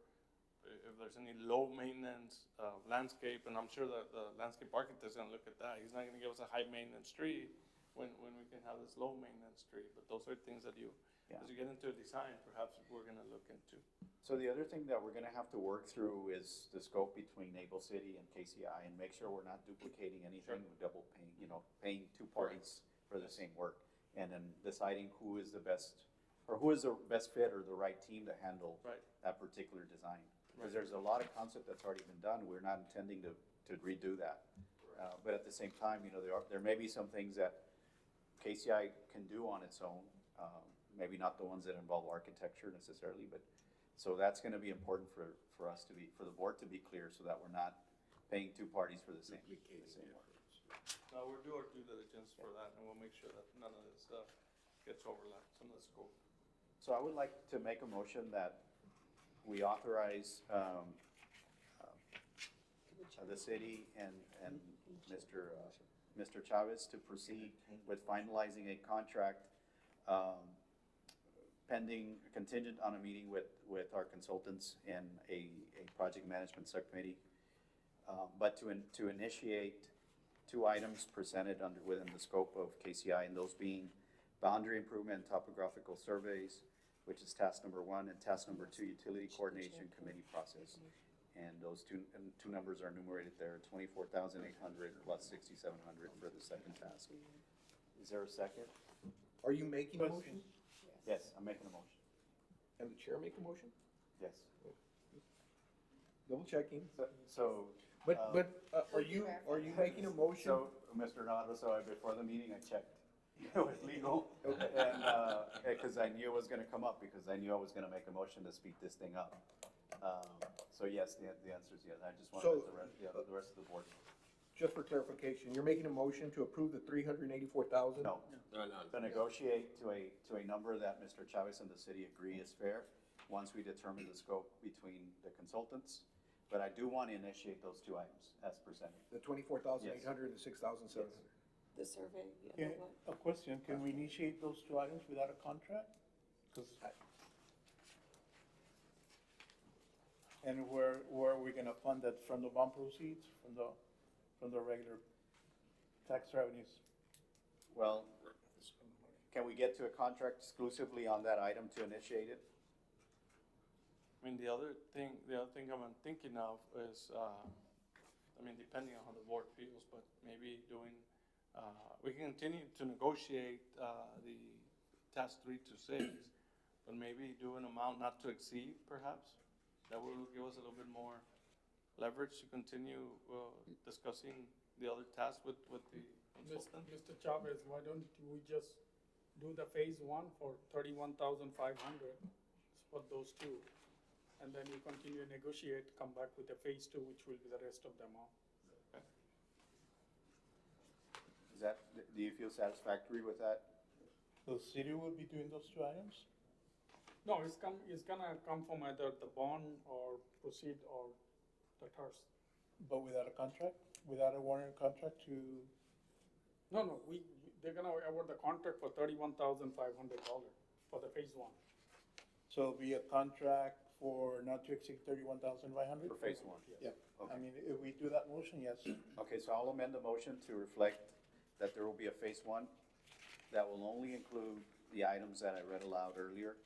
if there's any low maintenance, landscape, and I'm sure that the landscape architect is gonna look at that. He's not gonna give us a high maintenance street when we can have this low maintenance street, but those are things that you, Yeah. as you get into a design, perhaps we're gonna look into. So the other thing that we're gonna have to work through is the scope between Able City and KCI and make sure we're not duplicating anything, double paying, you know, paying two parties for the same work. And then deciding who is the best, or who is the best fit or the right team to handle Right. that particular design. Because Right. there's a lot of concept that's already been done, we're not intending to redo that. But at the same time, you know, there may be some things that KCI can do on its own, maybe not the ones that involve architecture necessarily, but, so that's gonna be important for us to be, for the board to be clear, so that we're not paying two parties for the same work. No, we'll do our due diligence for that, and we'll make sure that none of this, gets overlapped, some of the scope. So I would like to make a motion that we authorize, the city and Mr. Chavez to proceed with finalizing a contract, pending, contingent on a meeting with our consultants and a project management subcommittee. But to initiate two items presented within the scope of KCI, and those being boundary improvement and topographical surveys, which is task number 1, and task number 2, utility coordination committee process. And those two numbers are enumerated there, 24,800 plus 6,700 for the second task. Is there a second? Are you making a motion? Yes, I'm making a motion. And the chair make a motion? Yes. Double checking. So. But, are you making a motion? So, Mr. Navarro, so before the meeting, I checked with legal. Okay. And, because I knew it was gonna come up, because I knew I was gonna make a motion to speed this thing up. So yes, the answer is yes. I just want So- the rest of the board. Just for clarification, you're making a motion to approve the 384,000? No, No, to negotiate to a number that Mr. Chavez and the city agree is fair, once we determine the scope between the consultants. But I do want to initiate those two items as presented. The 24,800 and the 6,700? The survey, yeah, Can, what? a question, can we initiate those two items without a contract? 'Cause and where are we gonna fund that, from the bond proceeds, from the regular tax revenues? Well, can we get to a contract exclusively on that item to initiate it? I mean, the other thing I'm thinking of is, I mean, depending on how the board feels, but maybe doing, we can continue to negotiate, the task 3 to 6, but maybe do an amount not to exceed, perhaps. That will give us a little bit more leverage to continue, discussing the other tasks with the consultant. Mr. Chavez, why don't we just do the phase 1 for 31,500 for those two? And then you continue to negotiate, come back with the phase 2, which will be the rest of the amount. Is that, do you feel satisfactory with that? The city will be doing those two items? No, it's gonna come from either the bond or proceed or the TERS. But without a contract, without a warranty contract to, No, they're gonna award the contract for $31,500 for the phase 1. so it'll be a contract for not to exceed 31,500? For phase 1? Yeah, Okay. I mean, if we do that motion, yes. Okay, so I'll amend the motion to reflect that there will be a phase 1 that will only include the items that I read aloud earlier.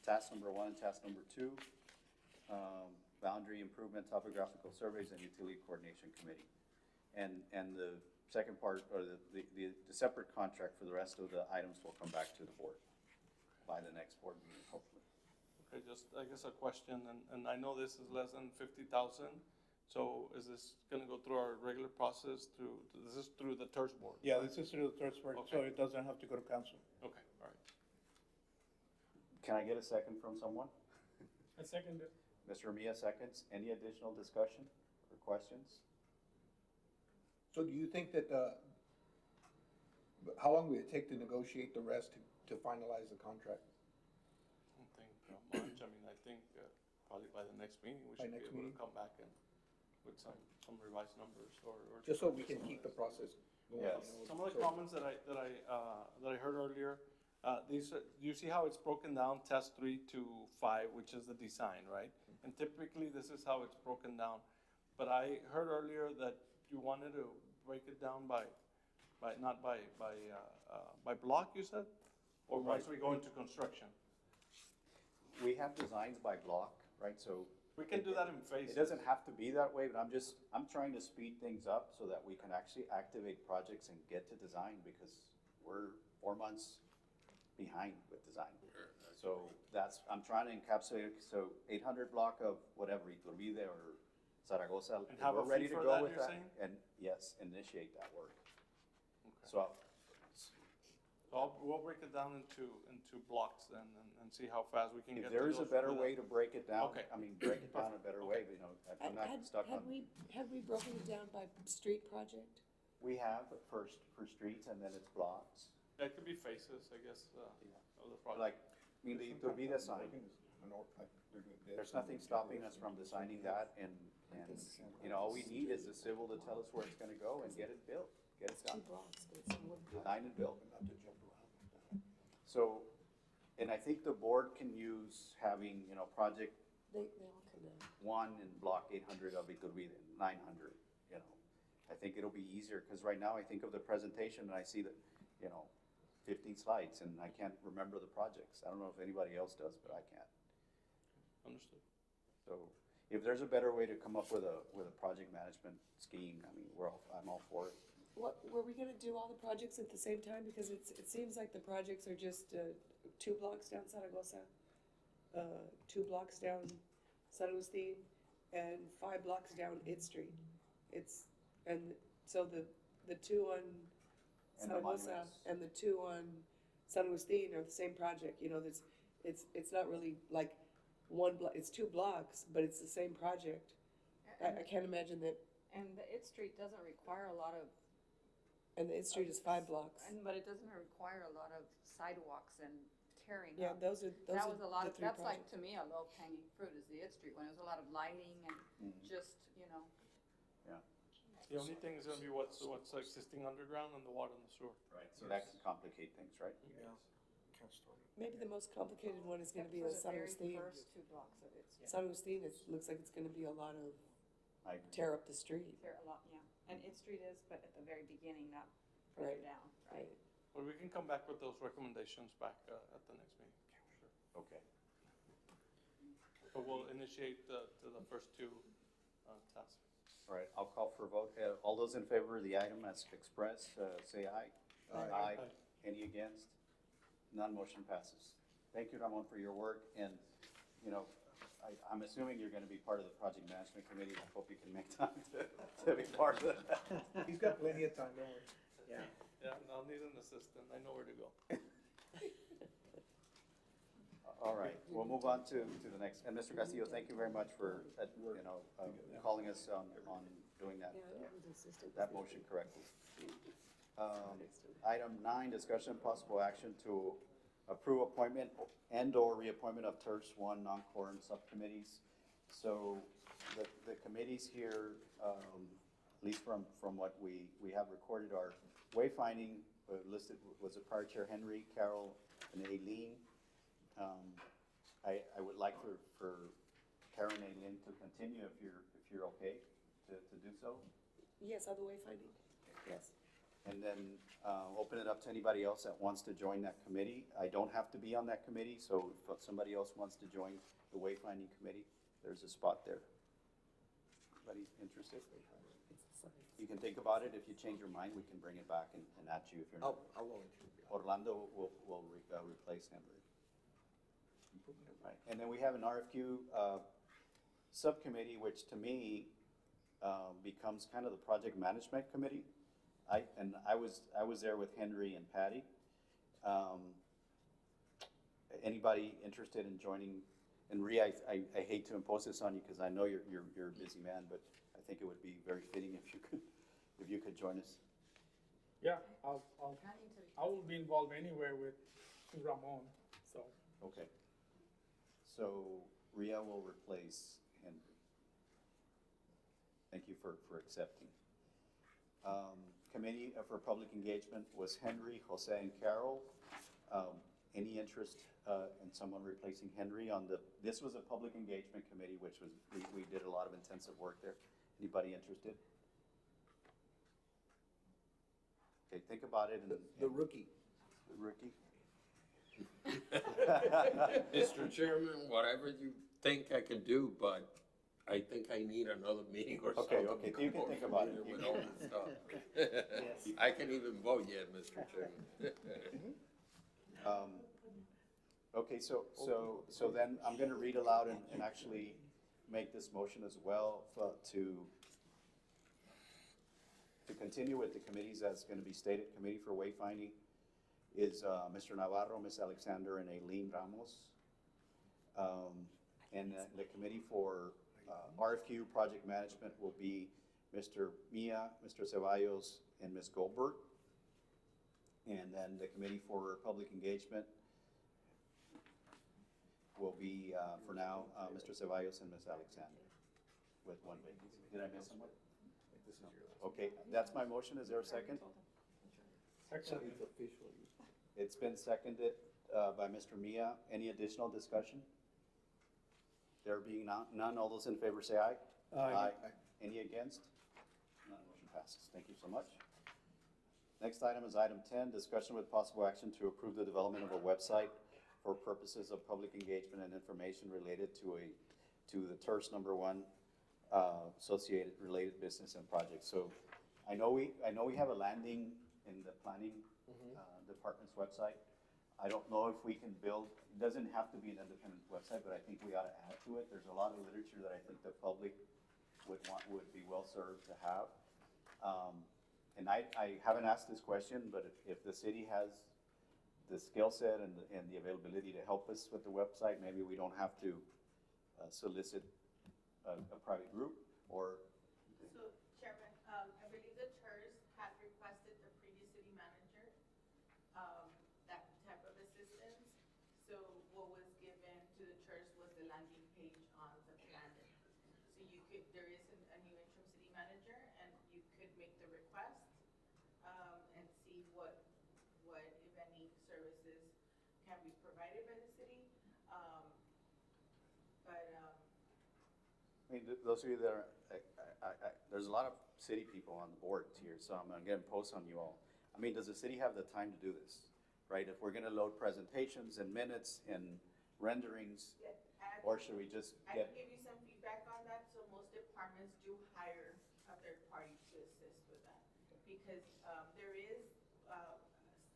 Task number 1 and task number 2, boundary improvement, topographical surveys, and utility coordination committee. And the second part, or the separate contract for the rest of the items will come back to the board by the next board meeting, hopefully. Okay, just, I guess a question, and I know this is less than 50,000, so is this gonna go through our regular process this is through the TERS board? Yeah, this is through the third part, so Okay. it doesn't have to go to council. Okay, all right. Can I get a second from someone? I second it. Mr. Mia seconds. Any additional discussion or questions? So do you think that, how long will it take to negotiate the rest to finalize the contract? I don't think much, I mean, I think, probably by the next meeting, we By should be next able to meeting? come back and with some revised numbers or. Just so we can keep the process Yes. Some of the comments that I heard earlier, you see how it's broken down, test 3 to 5, which is the design, right? And typically, this is how it's broken down. But I heard earlier that you wanted to break it down not by block, you said? Or once we go into construction? We have designs by block, right, so. We can do that in phases. It doesn't have to be that way, but I'm trying to speed things up so that we can actually activate projects and get to design, because we're 4 months behind with design. So I'm trying to encapsulate it, so 800 block of whatever, Iturbide or Zaragoza. And have a we're ready fee to for go that, with you're that. saying? And yes, initiate that work. Okay. So We'll break it down into blocks then and see how fast we can get if to there is a those better with way to break it down, Okay. I mean, break it down a better way, but, you know, I'm not stuck on. Had we broken it down by street project? We have at first for streets and then it's blocks. That could be phases, I guess, of the project. Like, I mean, the Iturbide sign, there's nothing stopping us from designing that and, you know, all we need is the civil to tell us where it's gonna go and get it built, get it done. 2 blocks, but it's one block. Designed and built. So, and I think the board can use having, you know, project They all come out. 1 in block 800 of Iturbide, 900, you know. I think it'll be easier, because right now I think of the presentation and I see that, you know, 15 slides and I can't remember the projects. I don't know if anybody else does, but I can't. Understood. So if there's a better way to come up with a project management scheme, I mean, I'm all for it. Were we gonna do all the projects at the same time? Because it seems like the projects are just 2 blocks down Zaragoza, 2 blocks down San Agustin, and 5 blocks down It Street. And so the 2 on And the Zaragoza monuments. and the 2 on San Agustin are the same project, you know, it's not really like one block, it's 2 blocks, but it's the same project. I can't imagine that, And the It Street doesn't require a lot of. and the It Street is 5 blocks. But it doesn't require a lot of sidewalks and tearing Yeah, up. those are That was a lot the of, 3 that's like, projects. to me, a low hanging fruit is the It Street, when there's a lot of lighting and just, you know. The only thing is gonna be what's existing underground and the water and the sewer. Right. So that can complicate things, right? Can't start it. Maybe the most complicated one is gonna be the San For the Agustin. very first 2 blocks of It Street. San Agustin, looks like it's gonna be a lot of I agree. tear up the street. There a lot, yeah. And It Street is, but at the very beginning, not further Right. down, right? But we can come back with those recommendations back at the next meeting. Sure. Okay. So we'll initiate the first 2 tasks. All right, I'll call for a vote. All those in favor of the item as expressed, say aye. Aye. Any against? None, motion passes. Thank you, Ramon, for your work, and, you know, I'm assuming you're gonna be part of the project management committee. I hope you can make time to be part of that. He's got plenty of time, don't worry. Yeah. Yeah, I'll need an assistant, I know where to go. All right, we'll move on to the next, and Mr. Castillo, thank you very much for, you know, calling us on doing that, that motion correctly. Item 9, discussion and possible action to approve appointment and/or reappointment of TERS 1 non-quorum subcommittees. So the committees here, at least from what we have recorded, are Wayfinding, listed, was it prior chair Henry, Carol, and Aileen. I would like for Karen and Aileen to continue if you're okay to do so. Yes, other wayfinding, yes. And then open it up to anybody else that wants to join that committee. I don't have to be on that committee, so if somebody else wants to join the Wayfinding Committee, there's a spot there. Anybody interested? You can think about it. If you change your mind, we can bring it back and at you if you're not. I'll volunteer. Orlando will replace Henry. Right. And then we have an RFQ subcommittee, which to me becomes kind of the project management committee. I was there with Henry and Patty. Anybody interested in joining? And Rhea, I hate to impose this on you because I know you're a busy man, but I think it would be very fitting if you could join us. Yeah, I will be involved anywhere with Ramon, so. Okay. So Rhea will replace Henry. Thank you for accepting. committee for public engagement was Henry, Jose, and Carol. Any interest in someone replacing Henry on this was a public engagement committee, which was, we did a lot of intensive work there. Anybody interested? Okay, think about it. The rookie. The rookie? Mr. Chairman, whatever you think I can do, but I think I need another meeting or Okay, something. okay, you can think about it. With all this stuff. I can't even vote yet, Mr. Chairman. Okay, so then I'm gonna read aloud and actually make this motion as well to continue with the committees as gonna be stated. Committee for Wayfinding is Mr. Navarro, Ms. Alexander, and Aileen Ramos. And the committee for RFQ project management will be Mr. Mia, Mr. Ceballos, and Ms. Goldberg. And then the committee for public engagement will be, for now, Mr. Ceballos and Ms. Alexander, with one vacancy. Did I miss someone? Okay, that's my motion. Is there a second? Second. It's been seconded by Mr. Mia. Any additional discussion? There being none, all those in favor say aye. Aye. Any against? None, motion passes. Thank you so much. Next item is item 10, discussion with possible action to approve the development of a website for purposes of public engagement and information related to the TERS number 1 associated related business and projects. So I know we have a landing in the planning department's website. I don't know if we can build, it doesn't have to be an independent website, but I think we ought to add to it. There's a lot of literature that I think the public would be well served to have. And I haven't asked this question, but if the city has the skill set and the availability to help us with the website, maybe we don't have to solicit a private group or. So, Chairman, I believe the TERS had requested the previous city manager, that type of assistance. So what was given to the TERS was the landing page on the planner. So there is a new interim city manager, and you could make the request, and see what, if any, services can be provided by the city. I mean, those of you that are, there's a lot of city people on the board here, so I'm gonna get impose on you all. I mean, does the city have the time to do this, right? If we're gonna load presentations and minutes and renderings, or should we just I get? can give you some feedback on that. So most departments do hire a third party to assist with that. Because there is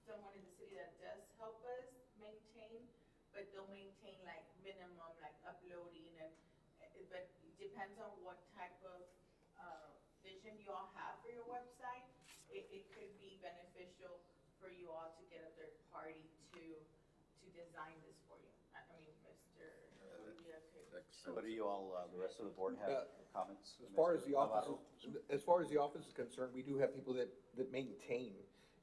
someone in the city that does help us maintain, but they'll maintain like minimum, like uploading but it depends on what type of vision you all have for your website. It could be beneficial for you all to get a third party to design this for you. I mean, Mr. Rubia could. What do you all, the rest of the board have comments? As far as Mr. the office, Navarro? as far as the office is concerned, we do have people that maintain,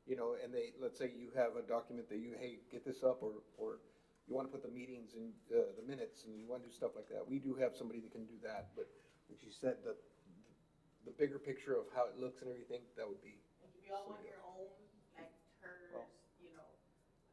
and let's say you have a document that hey, get this up, or you want to put the meetings in the minutes, and you want to do stuff like that. We do have somebody that can do that, but like you said, the bigger picture of how it looks and everything, that would be. Like if you all want your own, like TERS,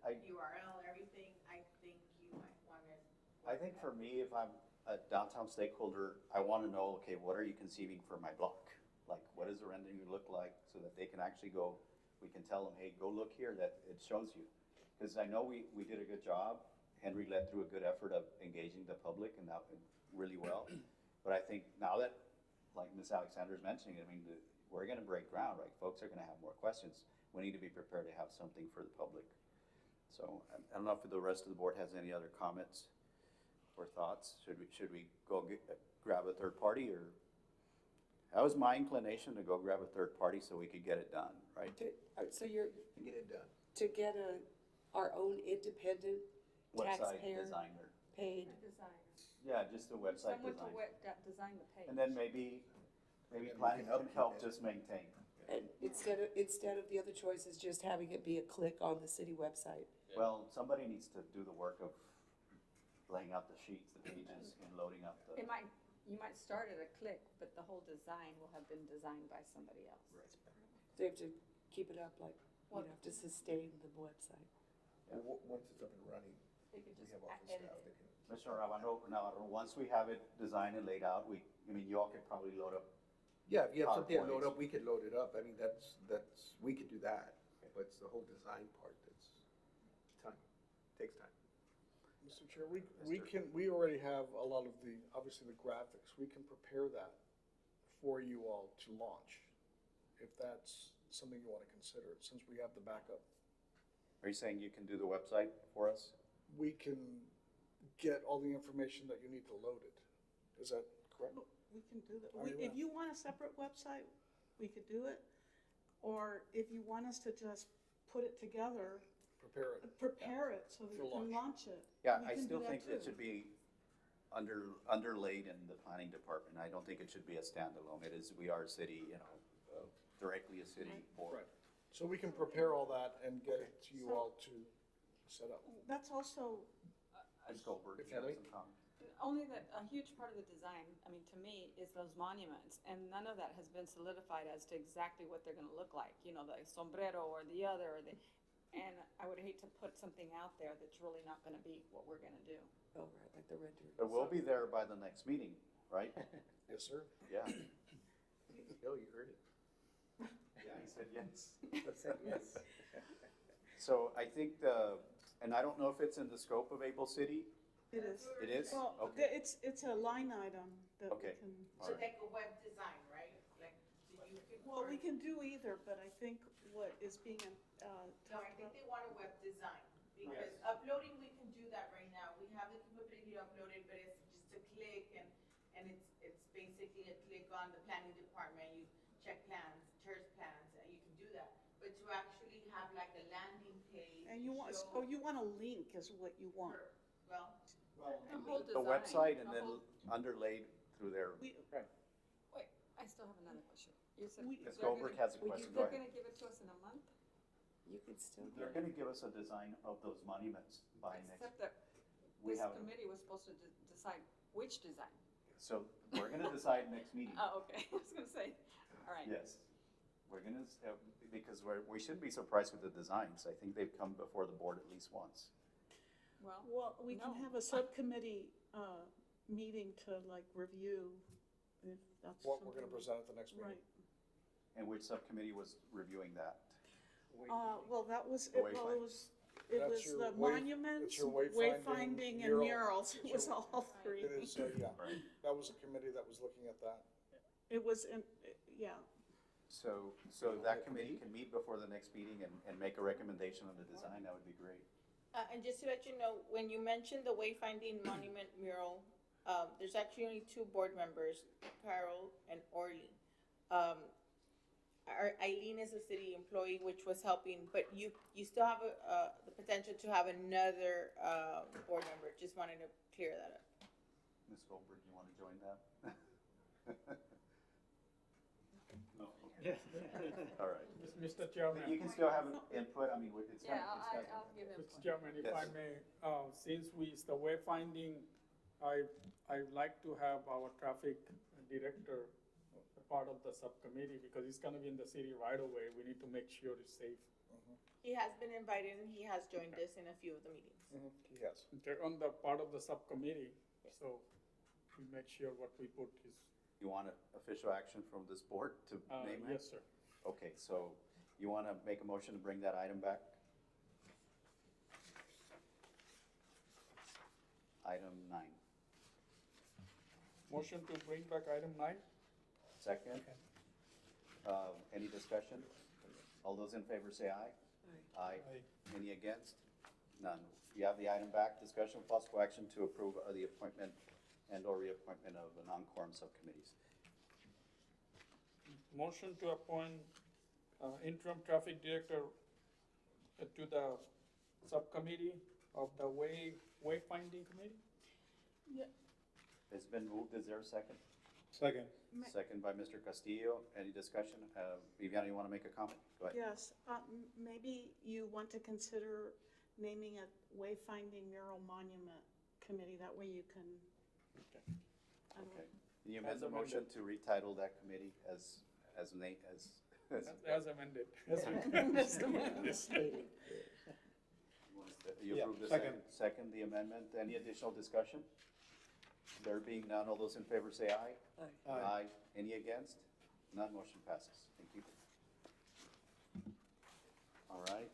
URL, everything, I think you might want to. I think for me, if I'm a downtown stakeholder, I want to know, okay, what are you conceiving for my block? Like, what does the rendering look like, so that they can actually go, we can tell them, hey, go look here, that it shows you. Because I know we did a good job. Henry led through a good effort of engaging the public, and that went really well. But I think now that, like Ms. Alexander's mentioning, I mean, we're gonna break ground, right? Folks are gonna have more questions. We need to be prepared to have something for the public. So I don't know if the rest of the board has any other comments or thoughts. Should we go grab a third party, or? That was my inclination, to go grab a third party so we could get it done, right? So you're, Get it done. to get our own independent Website taxpayer designer. paid. Designer. Yeah, just a website Someone to design. design the page. And then maybe we planning can can help upkeep it. just maintain. And instead of the other choices, just having it be a click on the city website. Well, somebody needs to do the work of laying out the sheets, the pages, and loading up the. You might start at a click, but the whole design will have been designed by somebody else. They have to keep it up, like, you have to sustain the website. Once it's up and running, They could we just have office edit staff it. that can. Mr. Navarro, once we have it designed and laid out, you all could probably load up. Yeah, if you have something to load PowerPoints. up, we could load it up. I mean, we could do that. But it's the whole design part that's time, takes time. Mr. Chair, we already have a lot of the, obviously the graphics. We can prepare that for you all to launch, if that's something you want to consider, since we have the backup. Are you saying you can do the website for us? We can get all the information that you need to load it. Is that correct? We can do that. Very If well. you want a separate website, we could do it. Or if you want us to just put it together, prepare it so that For you can launch. launch it. Yeah, we I can do still that think it too. should be underlaid in the planning department. I don't think it should be a standalone. We are a city, directly a city board. Right. So we can prepare all that and get it to you all to set up. That's also, Ms. Goldberg, If you have you some comment? Only that a huge part of the design, I mean, to me, is those monuments, and none of that has been solidified as to exactly what they're gonna look like, the sombrero or the other, and I would hate to put something out there that's really not gonna be what we're gonna do. Oh, right, like the render. But we'll be there by the next meeting, right? Yes, sir. Yeah. No, you heard it. Yeah, he said yes. Yes. So I think and I don't know if it's in the scope of Able City. it is. It is? Well, Okay. it's a line item that we Okay. can, All right. Like a web design, right? Like, you could. well, we can do either, but I think what is being, No, I talked think about. they want a web design, because Yes. uploading, we can do that right now. We have the capability to upload it, but it's just a click, and it's basically a click on the planning department, you check plans, church plans, and you can do that. But to actually have like a landing page. And you want, show- you want a link is what you want. Well, The whole The design, website and the then whole- underlaid through their, We, Wait, I still have another question. You said We- Ms. they're Goldberg gonna- has a question. Go They're ahead. gonna give it to us in a month, You could still They're get it. gonna give us a design of those monuments by next. except that We this have, committee was supposed to decide which design. so we're gonna decide next meeting. Oh, okay, I was gonna say, all right. Yes. We're gonna, because we shouldn't be surprised with the designs. I think they've come before the board at least once. well, we can No. have a subcommittee, meeting to like review if that's What we're gonna something- present at the next meeting. Right. And which subcommittee was reviewing that? Well, that was, The it wayfinding. was That's the your monuments, it's your wayfinding, wayfinding and mural. murals. It It's was your- all three. It is, yeah, Right. that was a committee that was looking at that. It was, yeah. So that committee can meet before the next meeting and make a recommendation on the design. That would be great. and just to let you know, when you mentioned the Wayfinding Monument mural, there's actually only two board members, Carol and Orly. Eileen is a city employee, which was helping, but you still have the potential to have another, board member. Just wanted to clear that up. Ms. Goldberg, you wanna join that? No. All right. Mr. Chairman. You can still have input. I mean, it's Yeah, kind of. I'll give it. Mr. Chairman, if I Yes. may, since it's the wayfinding, I'd like to have our traffic director a part of the subcommittee because it's gonna be in the city right away. We need to make sure it's safe. He has been invited and he has joined us in a few of the meetings. Yes. They're on the part of the subcommittee, so we make sure what we put is, You want official action from this board to name it? yes, sir. Okay, so you want to make a motion to bring that item back? Item 9. Motion to bring back item 9? Second? Any discussion? All those in favor say aye. Aye. Any against? None. You have the item back. Discussion of possible action to approve the appointment and/or reappointment of the non-quorum subcommittees. Motion to appoint interim traffic director to the subcommittee of the wayfinding committee? It's been moved. Is there a second? Second. Second by Mr. Castillo. Any discussion? Viviana, you want to make a comment? Go ahead. Yes, maybe you want to consider naming it Wayfinding Mural Monument Committee. That way you can. I don't know. Okay. Can you amend the motion to retitle that committee as As amended. You approve the Second. second the amendment. Any additional discussion? There being none, all those in favor say aye. Aye. Any against? None, motion passes. Thank you. All right,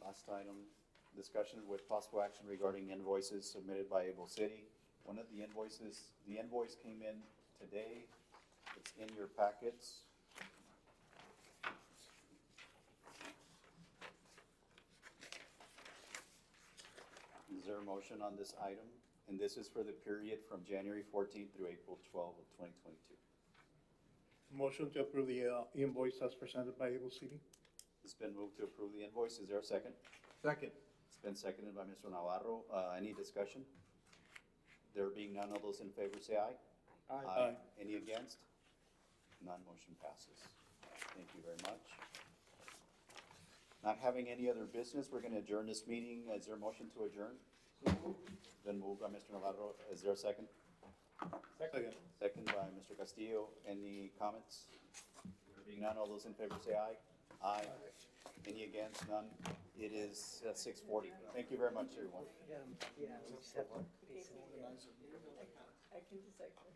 last item, discussion with possible action regarding invoices submitted by Able City. One of the invoices, the invoice came in today. It's in your packets. Is there a motion on this item? And this is for the period from January 14th through April 12th of 2022. Motion to approve the invoice as presented by Able City. It's been moved to approve the invoice. Is there a second? Second. It's been seconded by Mr. Navarro. Any discussion? There being none, all those in favor say aye. Aye. Any against? None, motion passes. Thank you very much. Not having any other business, we're gonna adjourn this meeting. Is there a motion to adjourn? Been moved by Mr. Navarro. Is there a second? Second. Second by Mr. Castillo. Any comments? There being none, all those in favor say aye. Aye. Any against? None. It is 6:40. Thank you very much, everyone. Yeah, we just have to. I can decipher.